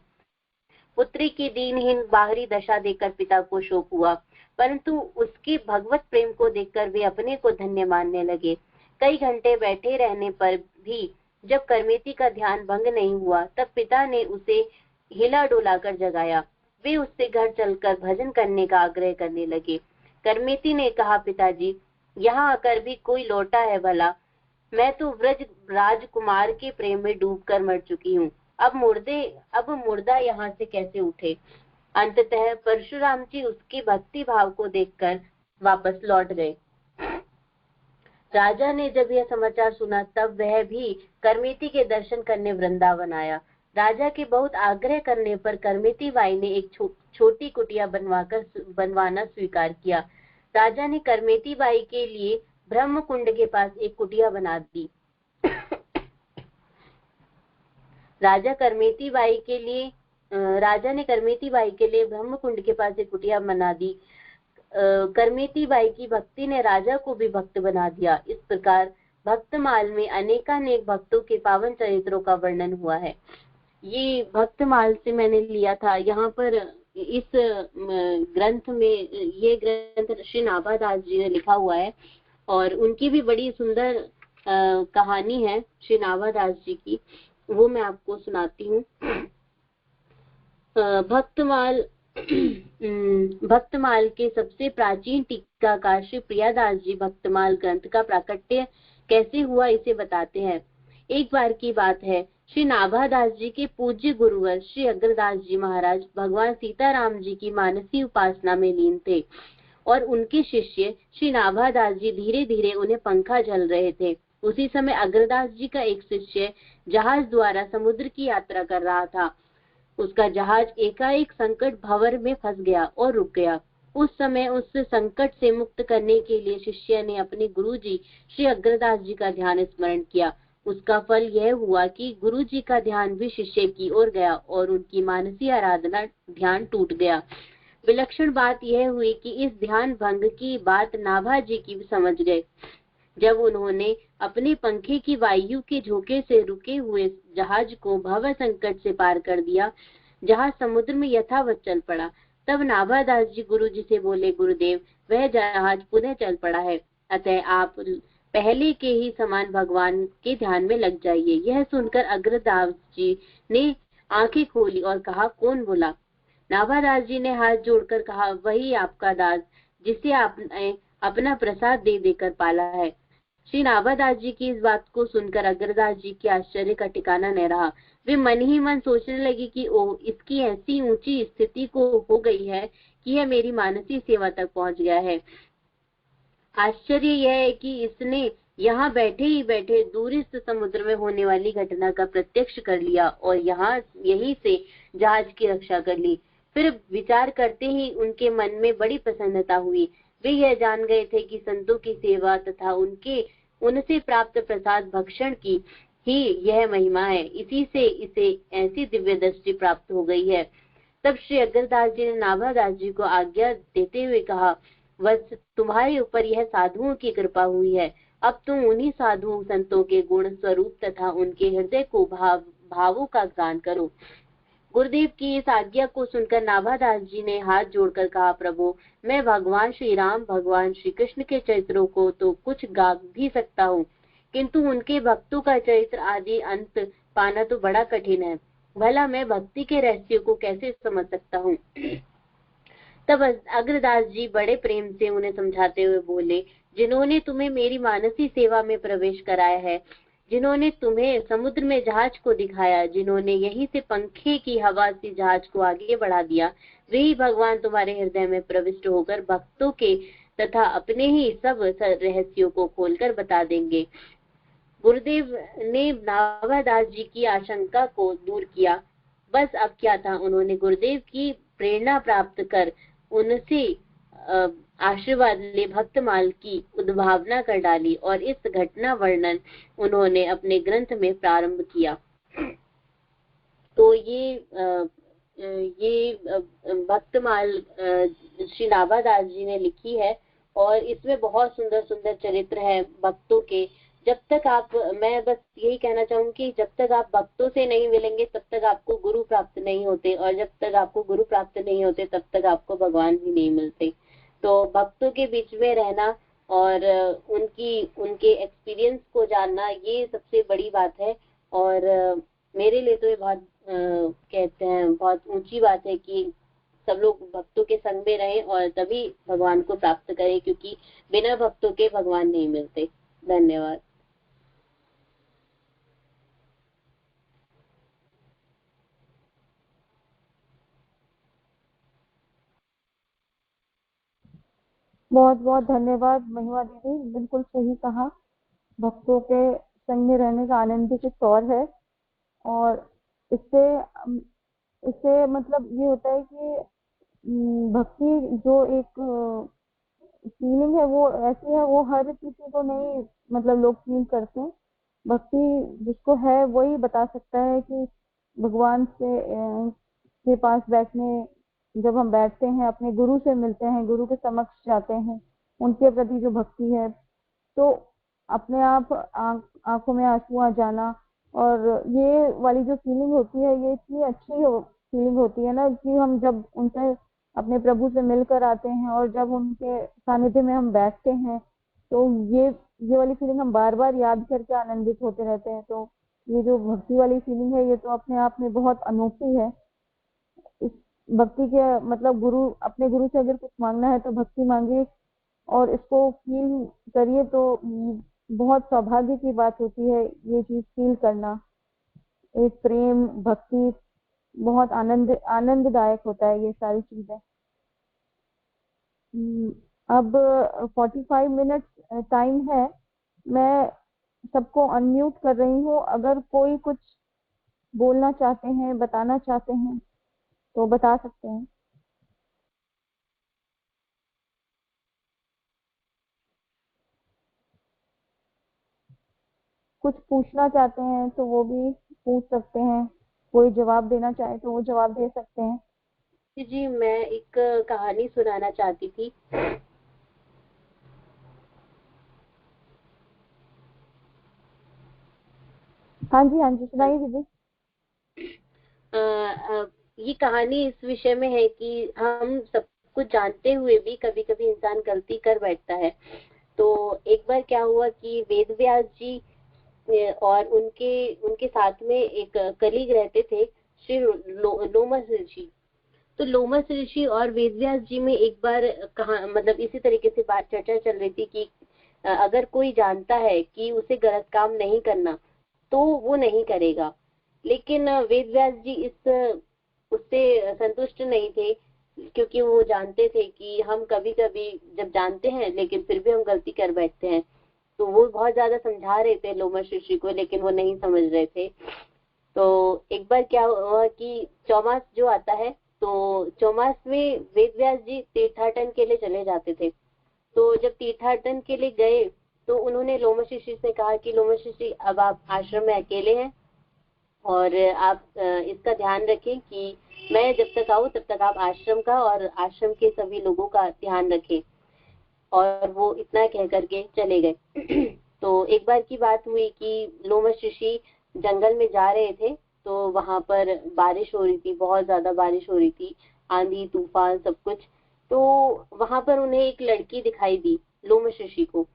पुत्री की दीनहीन बाहरी दशा देखकर पिता को शोक हुआ, परंतु उसके भगवत प्रेम को देखकर वे अपने को धन्य मानने लगे। कई घंटे बैठे रहने पर भी जब करमेती का ध्यान भंग नहीं हुआ, तब पिता ने उसे हिला डुला कर जगाया। वे उससे घर चलकर भजन करने का आग्रह करने लगे। करमेती ने कहा, पिताजी, यहाँ आकर भी कोई लौटा है भला? मैं तो व्रज राजकुमार के प्रेम में डूबकर मर चुकी हूँ। अब मुर्दा यहाँ से कैसे उठे? अंततः परशुराम जी उसके भक्ति भाव को देखकर वापस लौट गए। राजा ने जब यह समाचार सुना, तब वह भी करमेती के दर्शन करने वृंदावन आया। राजा के बहुत आग्रह करने पर करमेती बाई ने एक छोटी कुटिया बनवाना स्वीकार किया। राजा ने करमेती बाई के लिए ब्रह्म कुंड के पास एक कुटिया बना दी। राजा ने करमेती बाई के लिए ब्रह्म कुंड के पास एक कुटिया बना दी। करमेती बाई की भक्ति ने राजा को भी भक्त बना दिया। इस प्रकार भक्तमाल में अनेकानेक भक्तों के पावन चरित्रों का वर्णन हुआ है। ये भक्तमाल से मैंने लिया था। यहाँ पर इस ग्रंथ में, ये ग्रंथ श्री नाभादास जी ने लिखा हुआ है और उनकी भी बड़ी सुंदर कहानी है श्री नाभादास जी की, वो मैं आपको सुनाती हूँ। भक्तमाल के सबसे प्राचीन टीकाकार श्री प्रियादास जी भक्तमाल ग्रंथ का प्राकट्य कैसे हुआ इसे बताते हैं। एक बार की बात है, श्री नाभादास जी के पूज्य गुरुवर श्री अग्रदास जी महाराज भगवान सीताराम जी की मानसी उपासना में लीन थे और उनके शिष्य श्री नाभादास जी धीरे धीरे उन्हें पंखा झल रहे थे। उसी समय अग्रदास जी का एक शिष्य जहाज द्वारा समुद्र की यात्रा कर रहा था। उसका जहाज एकाएक संकट भंवर में फंस गया और रुक गया। उस समय उस संकट से मुक्त करने के लिए शिष्य ने अपने गुरुजी श्री अग्रदास जी का ध्यान स्मरण किया। उसका फल यह हुआ कि गुरुजी का ध्यान भी शिष्य की ओर गया और उनकी मानसी आराधना ध्यान टूट गया। विलक्षण बात यह हुई कि इस ध्यान भंग की बात नाभा जी की समझ गए। जब उन्होंने अपने पंखे की वायु के झोंके से रुके हुए जहाज को भव संकट से पार कर दिया, जहाज समुद्र में यथावत चल पड़ा, तब नाभादास जी गुरुजी से बोले, गुरुदेव, वह जहाज पुनः चल पड़ा है, अतः आप पहले के ही समान भगवान के ध्यान में लग जाइए। यह सुनकर अग्रदास जी ने आंखें खोली और कहा, कौन बोला? नाभादास जी ने हाथ जोड़कर कहा, वही आपका दास जिसे आपने अपना प्रसाद दे देकर पाला है। श्री नाभादास जी की इस बात को सुनकर अग्रदास जी के आश्चर्य का ठिकाना न रहा। वे मन ही मन सोचने लगे कि ओह, इसकी ऐसी ऊंची स्थिति को हो गई है कि यह मेरी मानसी सेवा तक पहुंच गया है। आश्चर्य यह है कि इसने यहाँ बैठे ही बैठे दूरस्थ समुद्र में होने वाली घटना का प्रत्यक्ष कर लिया और यहीं से जहाज की रक्षा कर ली। फिर विचार करते ही उनके मन में बड़ी प्रसन्नता हुई। वे यह जान गए थे कि संतों की सेवा तथा उनसे प्राप्त प्रसाद भक्षण की ही यह महिमा है। इसी से इसे ऐसी दिव्य दृष्टि प्राप्त हो गई है। तब श्री अग्रदास जी ने नाभादास जी को आज्ञा देते हुए कहा, वत्स, तुम्हारे ऊपर यह साधुओं की कृपा हुई है। अब तुम उन्हीं साधु संतों के गुण स्वरूप तथा उनके हृदय को भावों का गान करो। गुरुदेव की इस आज्ञा को सुनकर नाभादास जी ने हाथ जोड़कर कहा, प्रभु, मैं भगवान श्री राम, भगवान श्री कृष्ण के चरित्रों को तो कुछ गा भी सकता हूँ, किंतु उनके भक्तों का चरित्र आदि अंत पाना तो बड़ा कठिन है। भला मैं भक्ति के रहस्य को कैसे समझ सकता हूँ? तब अग्रदास जी बड़े प्रेम से उन्हें समझाते हुए बोले, जिन्होंने तुम्हें मेरी मानसी सेवा में प्रवेश कराया है, जिन्होंने तुम्हें समुद्र में जहाज को दिखाया, जिन्होंने यहीं से पंखे की हवा से जहाज को आगे बढ़ा दिया, वे ही भगवान तुम्हारे हृदय में प्रविष्ट होकर भक्तों के तथा अपने ही सब रहस्यों को खोलकर बता देंगे। गुरुदेव ने नाभादास जी की आशंका को दूर किया। बस अब क्या था, उन्होंने गुरुदेव की प्रेरणा प्राप्त कर उनसे आशीर्वाद ले भक्तमाल की उद्भावना कर डाली और इस घटना वर्णन उन्होंने अपने ग्रंथ में प्रारंभ किया। तो ये भक्तमाल श्री नाभादास जी ने लिखी है और इसमें बहुत सुंदर सुंदर चरित्र है भक्तों के, जब तक आप, मैं बस यही कहना चाहूंगी कि जब तक आप भक्तों से नहीं मिलेंगे तब तक आपको गुरु प्राप्त नहीं होते, और जब तक आपको गुरु प्राप्त नहीं होते तब तक आपको भगवान भी नहीं मिलते। तो भक्तों के बीच में रहना और उनके एक्सपीरियंस को जानना, ये सबसे बड़ी बात है। और मेरे लिए तो ये बहुत कहते हैं बहुत ऊंची बात है कि सब लोग भक्तों के संग में रहें और तभी भगवान को प्राप्त करें, क्योंकि बिना भक्तों के भगवान नहीं मिलते। धन्यवाद। बहुत बहुत धन्यवाद महिमा दीदी, बिल्कुल सही कहा। भक्तों के संग में रहने का आनंद ही कुछ और है। और इससे इससे मतलब ये होता है कि भक्ति जो एक फीलिंग है वो ऐसी है, वो हर किसी को नहीं मतलब लोग फील करते हैं। भक्ति जिसको है वही बता सकता है कि भगवान के पास बैठने, जब हम बैठते हैं अपने गुरु से मिलते हैं, गुरु के समक्ष जाते हैं, उनके प्रति जो भक्ति है, तो अपने आप आंखों में आंसू आ जाना, और ये वाली जो फीलिंग होती है ये इतनी अच्छी फीलिंग होती है ना, कि हम जब उनसे अपने प्रभु से मिलकर आते हैं और जब उनके सानिध्य में हम बैठते हैं, तो ये वाली फीलिंग हम बार बार याद करके आनंदित होते रहते हैं। तो ये जो भक्ति वाली फीलिंग है ये तो अपने आप में बहुत अनोखी है। इस भक्ति के मतलब गुरु, अपने गुरु से अगर कुछ मांगना है तो भक्ति मांगिए और इसको फील करिए, तो बहुत सौभाग्य की बात होती है ये चीज फील करना। एक प्रेम भक्ति बहुत आनंददायक होता है ये सारी चीजें। अब 45 मिनट टाइम है। मैं सबको अनम्यूट कर रही हूँ, अगर कोई कुछ बोलना चाहते हैं, बताना चाहते हैं तो बता सकते हैं। कुछ पूछना चाहते हैं तो वो भी पूछ सकते हैं, कोई जवाब देना चाहे तो वो जवाब दे सकते हैं। जी, मैं एक कहानी सुनाना चाहती थी। हाँ जी सुनाइए दीदी। ये कहानी इस विषय में है कि हम सब कुछ जानते हुए भी कभी कभी इंसान गलती कर बैठता है। तो एक बार क्या हुआ कि वेद व्यास जी और उनके साथ में एक कलीग रहते थे, श्री लोमस ऋषि। तो लोमस ऋषि और वेद व्यास जी में एक बार कहा, मतलब इसी तरीके से बात चर्चा चल रही थी कि अगर कोई जानता है कि उसे गलत काम नहीं करना तो वो नहीं करेगा। लेकिन वेद व्यास जी उससे संतुष्ट नहीं थे, क्योंकि वो जानते थे कि हम कभी कभी जब जानते हैं लेकिन फिर भी हम गलती कर बैठते हैं। तो वो बहुत ज्यादा समझा रहे थे लोमस ऋषि को, लेकिन वो नहीं समझ रहे थे। तो एक बार क्या हुआ कि चौमास जो आता है, तो चौमास में वेद व्यास जी तीर्थाटन के लिए चले जाते थे। तो जब तीर्थाटन के लिए गए तो उन्होंने लोमस ऋषि से कहा कि लोमस ऋषि, अब आप आश्रम में अकेले हैं और आप इसका ध्यान रखें कि मैं जब तक आऊं तब तक आप आश्रम का और आश्रम के सभी लोगों का ध्यान रखें। और वो इतना कह करके चले गए। तो एक बार की बात हुई कि लोमस ऋषि जंगल में जा रहे थे, तो वहां पर बारिश हो रही थी, बहुत ज्यादा बारिश हो रही थी, आंधी तूफान सब कुछ। तो वहां पर उन्हें एक लड़की दिखाई दी लोमस ऋषि को।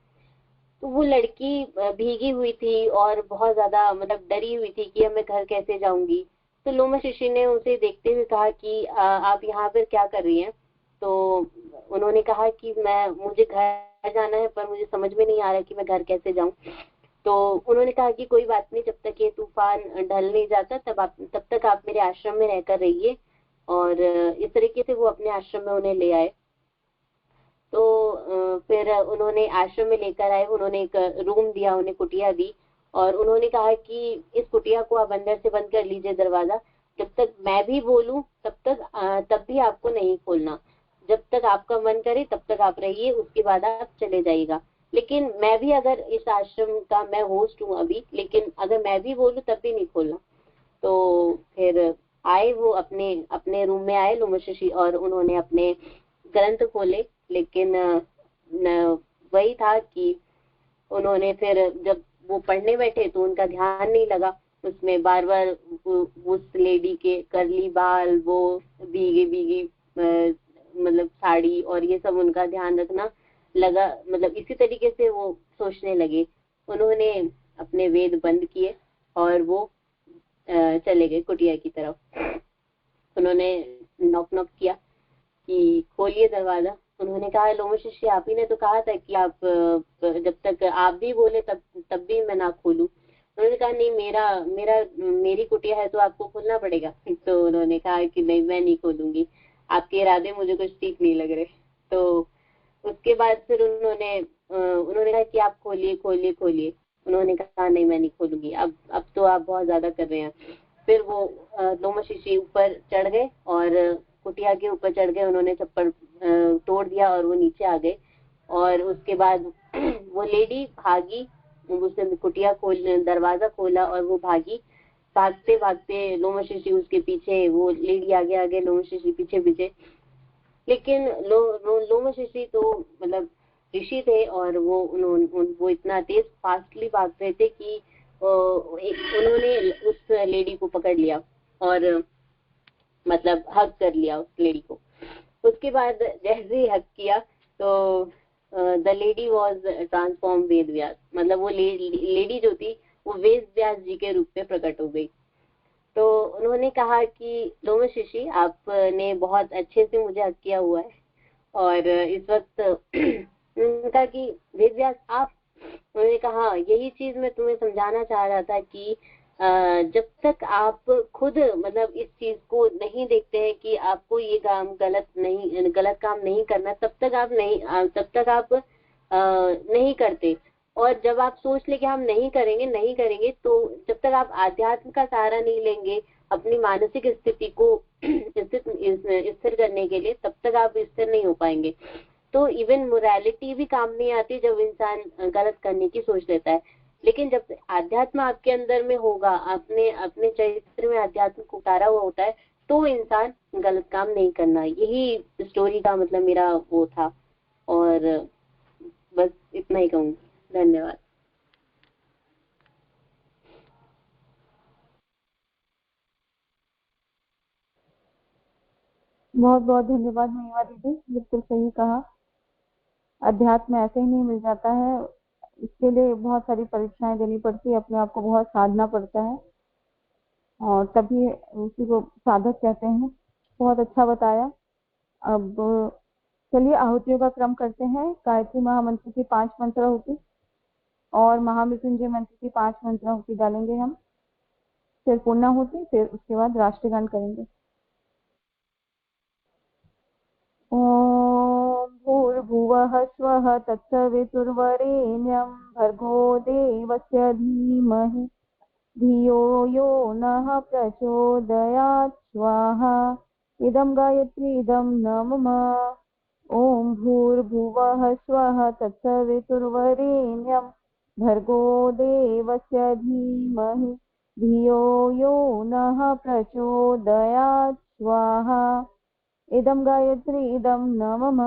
तो वो लड़की भीगी हुई थी और बहुत ज्यादा मतलब डरी हुई थी कि अब मैं घर कैसे जाऊंगी। तो लोमस ऋषि ने उसे देखते हुए कहा कि आप यहाँ पर क्या कर रही हैं? तो उन्होंने कहा कि मुझे घर जाना है, पर मुझे समझ में नहीं आ रहा कि मैं घर कैसे जाऊं। तो उन्होंने कहा कि कोई बात नहीं, जब तक ये तूफान ढल नहीं जाता तब तक आप मेरे आश्रम में रहकर रहिए। और इस तरीके से वो अपने आश्रम में उन्हें ले आए। तो फिर उन्होंने आश्रम में लेकर आए, उन्होंने एक रूम दिया, उन्हें कुटिया दी, और उन्होंने कहा कि इस कुटिया को आप अंदर से बंद कर लीजिए दरवाजा, जब तक मैं भी बोलूं तब भी आपको नहीं खोलना। जब तक आपका मन करे तब तक आप रहिए, उसके बाद आप चले जाइएगा। लेकिन मैं भी, अगर इस आश्रम का मैं होस्ट हूँ अभी, लेकिन अगर मैं भी बोलूं तब भी नहीं खोलना। तो फिर आए वो अपने अपने रूम में आए लोमस ऋषि, और उन्होंने अपने ग्रंथ खोले। लेकिन वही था कि उन्होंने फिर जब वो पढ़ने बैठे तो उनका ध्यान नहीं लगा उसमें, बार बार उस लेडी के कर्ली बाल, वो भीगी भीगी मतलब साड़ी और ये सब उनका ध्यान रखना लगा, मतलब इसी तरीके से वो सोचने लगे। उन्होंने अपने वेद बंद किए और वो चले गए कुटिया की तरफ। उन्होंने नॉक नॉक किया कि खोलिए दरवाजा। उन्होंने कहा लोमो शिष्य, आप ही ने तो कहा था कि आप जब तक आप भी बोले तब भी मैं ना खोलूं। उन्होंने कहा नहीं, मेरी कुटिया है तो आपको खोलना पड़ेगा। तो उन्होंने कहा कि नहीं, मैं नहीं खोलूंगी, आपके इरादे मुझे कुछ ठीक नहीं लग रहे। तो उसके बाद फिर उन्होंने कहा कि आप खोलिए खोलिए खोलिए। उन्होंने कहा नहीं, मैं नहीं खोलूंगी, अब तो आप बहुत ज्यादा कर रहे हैं। फिर वो लोमो शिष्य ऊपर चढ़ गए और कुटिया के ऊपर चढ़ गए। उन्होंने चप्पल तोड़ दिया और वो नीचे आ गए। और उसके बाद वो लेडी भागी, उसने कुटिया दरवाजा खोला और वो भागी। भागते भागते लोमो शिष्य उसके पीछे, वो लेडी आगे आगे, लोमो शिष्य पीछे पीछे। लेकिन लोमो शिष्य तो मतलब ऋषि थे और वो इतना तेज फास्टली भाग रहे थे कि उन्होंने उस लेडी को पकड़ लिया और मतलब हक कर लिया उस लेडी को। उसके बाद जैसे ही हक किया तो the lady was transform Ved Vyas, मतलब वो लेडी जो थी वो वेद व्यास जी के रूप में प्रकट हो गई। तो उन्होंने कहा कि लोमो शिष्य, आपने बहुत अच्छे से मुझे हक किया हुआ है और इस वक्त उनका कि वेद व्यास आप, उन्होंने कहा यही चीज मैं तुम्हें समझाना चाह रहा था कि जब तक आप खुद मतलब इस चीज को नहीं देखते हैं कि आपको ये काम गलत काम नहीं करना, तब तक आप नहीं करते। और जब आप सोच ले कि हम नहीं करेंगे, तो जब तक आप आध्यात्म का सहारा नहीं लेंगे अपनी मानसिक स्थिति को स्थिर करने के लिए, तब तक आप स्थिर नहीं हो पाएंगे। तो इवन मोरालिटी भी काम नहीं आती जब इंसान गलत करने की सोच लेता है। लेकिन जब आध्यात्म आपके अंदर में होगा, आपने अपने चरित्र में आध्यात्म को उतारा हुआ होता है, तो इंसान गलत काम नहीं करना। यही स्टोरी का मतलब मेरा वो था और बस इतना ही कहूँगी। धन्यवाद। बहुत बहुत धन्यवाद महिमा दीदी, बिल्कुल सही कहा। अध्यात्म ऐसे ही नहीं मिल जाता है, इसके लिए बहुत सारी परीक्षाएं देनी पड़ती है, अपने आप को बहुत साधना पड़ता है और तभी उसी को साधक कहते हैं। बहुत अच्छा बताया। अब चलिए आहुतियों का क्रम करते हैं। गायत्री महामंत्र की 5 मंत्र होती और महामृत्युंजय मंत्र की 5 मंत्र होती डालेंगे हम, फिर पूर्णा होती, फिर उसके बाद राष्ट्रगान करेंगे। ओम भूर्भुवः स्वः तत्सवितुर्वरेण्यं भर्गो देवस्य धीमहि धियो यो नः प्रचोदयात् स्वाहा। इदं गायत्री इदं न मम। ओम भूर्भुवः स्वः तत्सवितुर्वरेण्यं भर्गो देवस्य धीमहि धियो यो नः प्रचोदयात् स्वाहा। इदं गायत्री इदं न मम।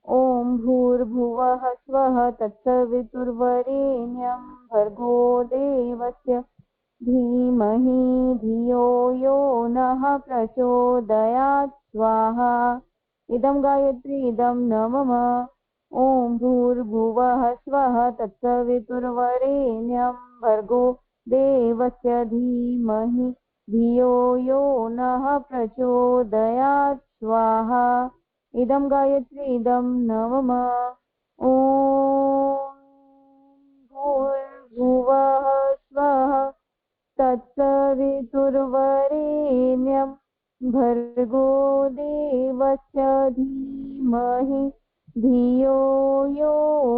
ओम भूर्भुवः स्वः तत्सवितुर्वरेण्यं भर्गो देवस्य धीमहि धियो यो नः प्रचोदयात् स्वाहा। इदं गायत्री इदं न मम। ओम भूर्भुवः स्वः तत्सवितुर्वरेण्यं भर्गो देवस्य धीमहि धियो यो नः प्रचोदयात् स्वाहा। इदं गायत्री इदं न मम। ओम भूर्भुवः स्वः तत्सवितुर्वरेण्यं भर्गो देवस्य धीमहि धियो यो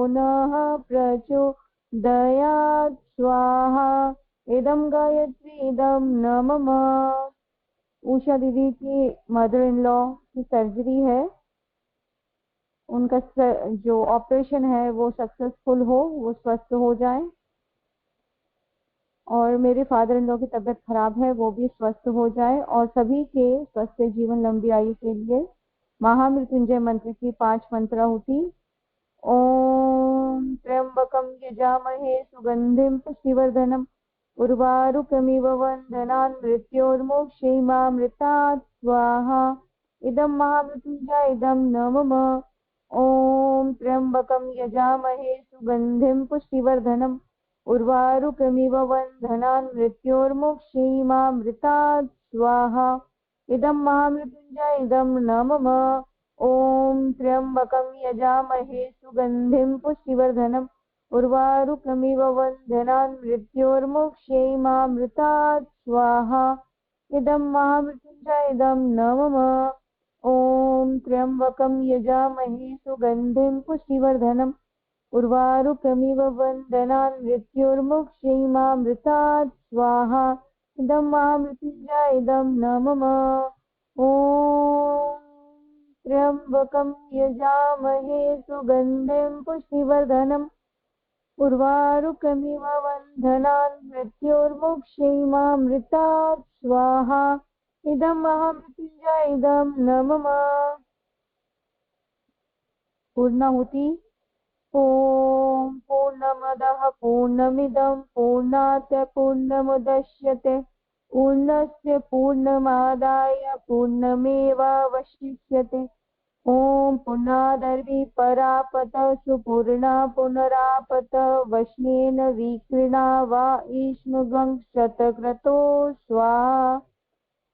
नः प्रचोदयात् स्वाहा। इदं गायत्री इदं न मम। उषा दीदी की मदर इन लॉ की सर्जरी है, उनका जो ऑपरेशन है वो सक्सेसफुल हो, वो स्वस्थ हो जाए। और मेरे फादर इन लॉ की तबीयत खराब है, वो भी स्वस्थ हो जाए। और सभी के स्वस्थ जीवन लंबी आयु के लिए महामृत्युंजय मंत्र की 5 मंत्र होती। ॐ त्र्यम्बकं यजामहे सुगन्धिं पुष्टिवर्धनम् उर्वारुकमिव वन्दनान् मृत्योर्मोक्षैमामृतात् स्वाहा इदं महामृत्युञ्जयदं न मम ॐ त्र्यम्बकं यजामहे सुगन्धिं पुष्टिवर्धनम् उर्वारुकमिव वन्दनान् मृत्योर्मोक्षैमामृतात् स्वाहा इदं महामृत्युञ्जयदं न मम ॐ त्र्यम्बकं यजामहे सुगन्धिं पुष्टिवर्धनम् उर्वारुकमिव वन्दनान् मृत्योर्मोक्षैमामृतात् स्वाहा इदं महामृत्युञ्जयदं न मम ॐ त्र्यम्बकं यजामहे सुगन्धिं पुष्टिवर्धनम् उर्वारुकमिव वन्दनान् मृत्योर्मोक्षैमामृतात् स्वाहा इदं महामृत्युञ्जयदं न मम ॐ त्र्यम्बकं यजामहे सुगन्धिं पुष्टिवर्धनम् उर्वारुकमिव वन्दनान् मृत्योर्मोक्षैमामृतात् स्वाहा इदं महामृत्युञ्जयदं न मम पूर्णाहुति ॐ पूर्णमदः पूर्णमिदं पूर्णात् पूर्णमुदच्यते पूर्णस्य पूर्णमादाय पूर्णमेवावशिष्यते ॐ पुनादर्वी परापत सुपूर्णा पुनरापत वश्नेन विक्रीणा वा ईष्णुगं शतक्रतो स्वाहा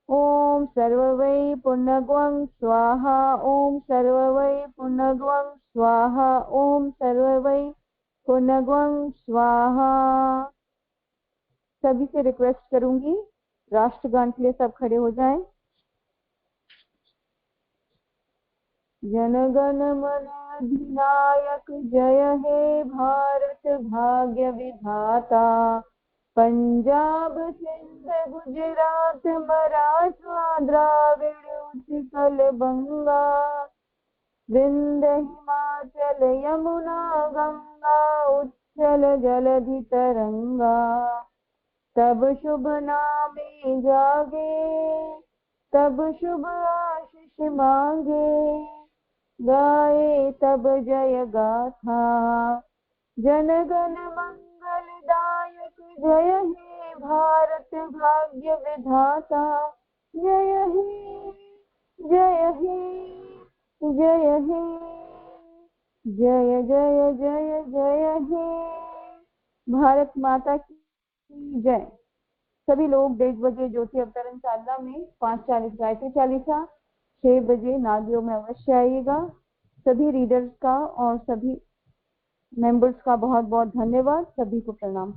ॐ सर्ववै पुनग्वं स्वाहा ॐ सर्ववै पुनग्वं स्वाहा ॐ सर्ववै पुनग्वं स्वाहा। सभी से रिक्वेस्ट करूंगी राष्ट्रगान के लिए सब खड़े हो जाएं। जनगण मन अधिनायक जय हे भारत भाग्य विधाता पंजाब सिंध गुजरात मराठा द्राविड़ उत्कल बंगा विंध्य हिमाचल यमुना गंगा उच्छल जलधि तरंगा तब शुभ नामे जागे तब शुभ आशीष मांगे गाए तब जय गाथा जनगण मंगलदायक जय हे भारत भाग्य विधाता जय हे जय हे जय हे जय जय जय जय हे भारत माता की जय। सभी लोग 1:30 बजे ज्योति अवतरण चालना में 5:40 गायत्री चालीसा 6 बजे नादियों में अवश्य आइएगा। सभी रीडर्स का और सभी मेंबर्स का बहुत बहुत धन्यवाद। सभी को प्रणाम।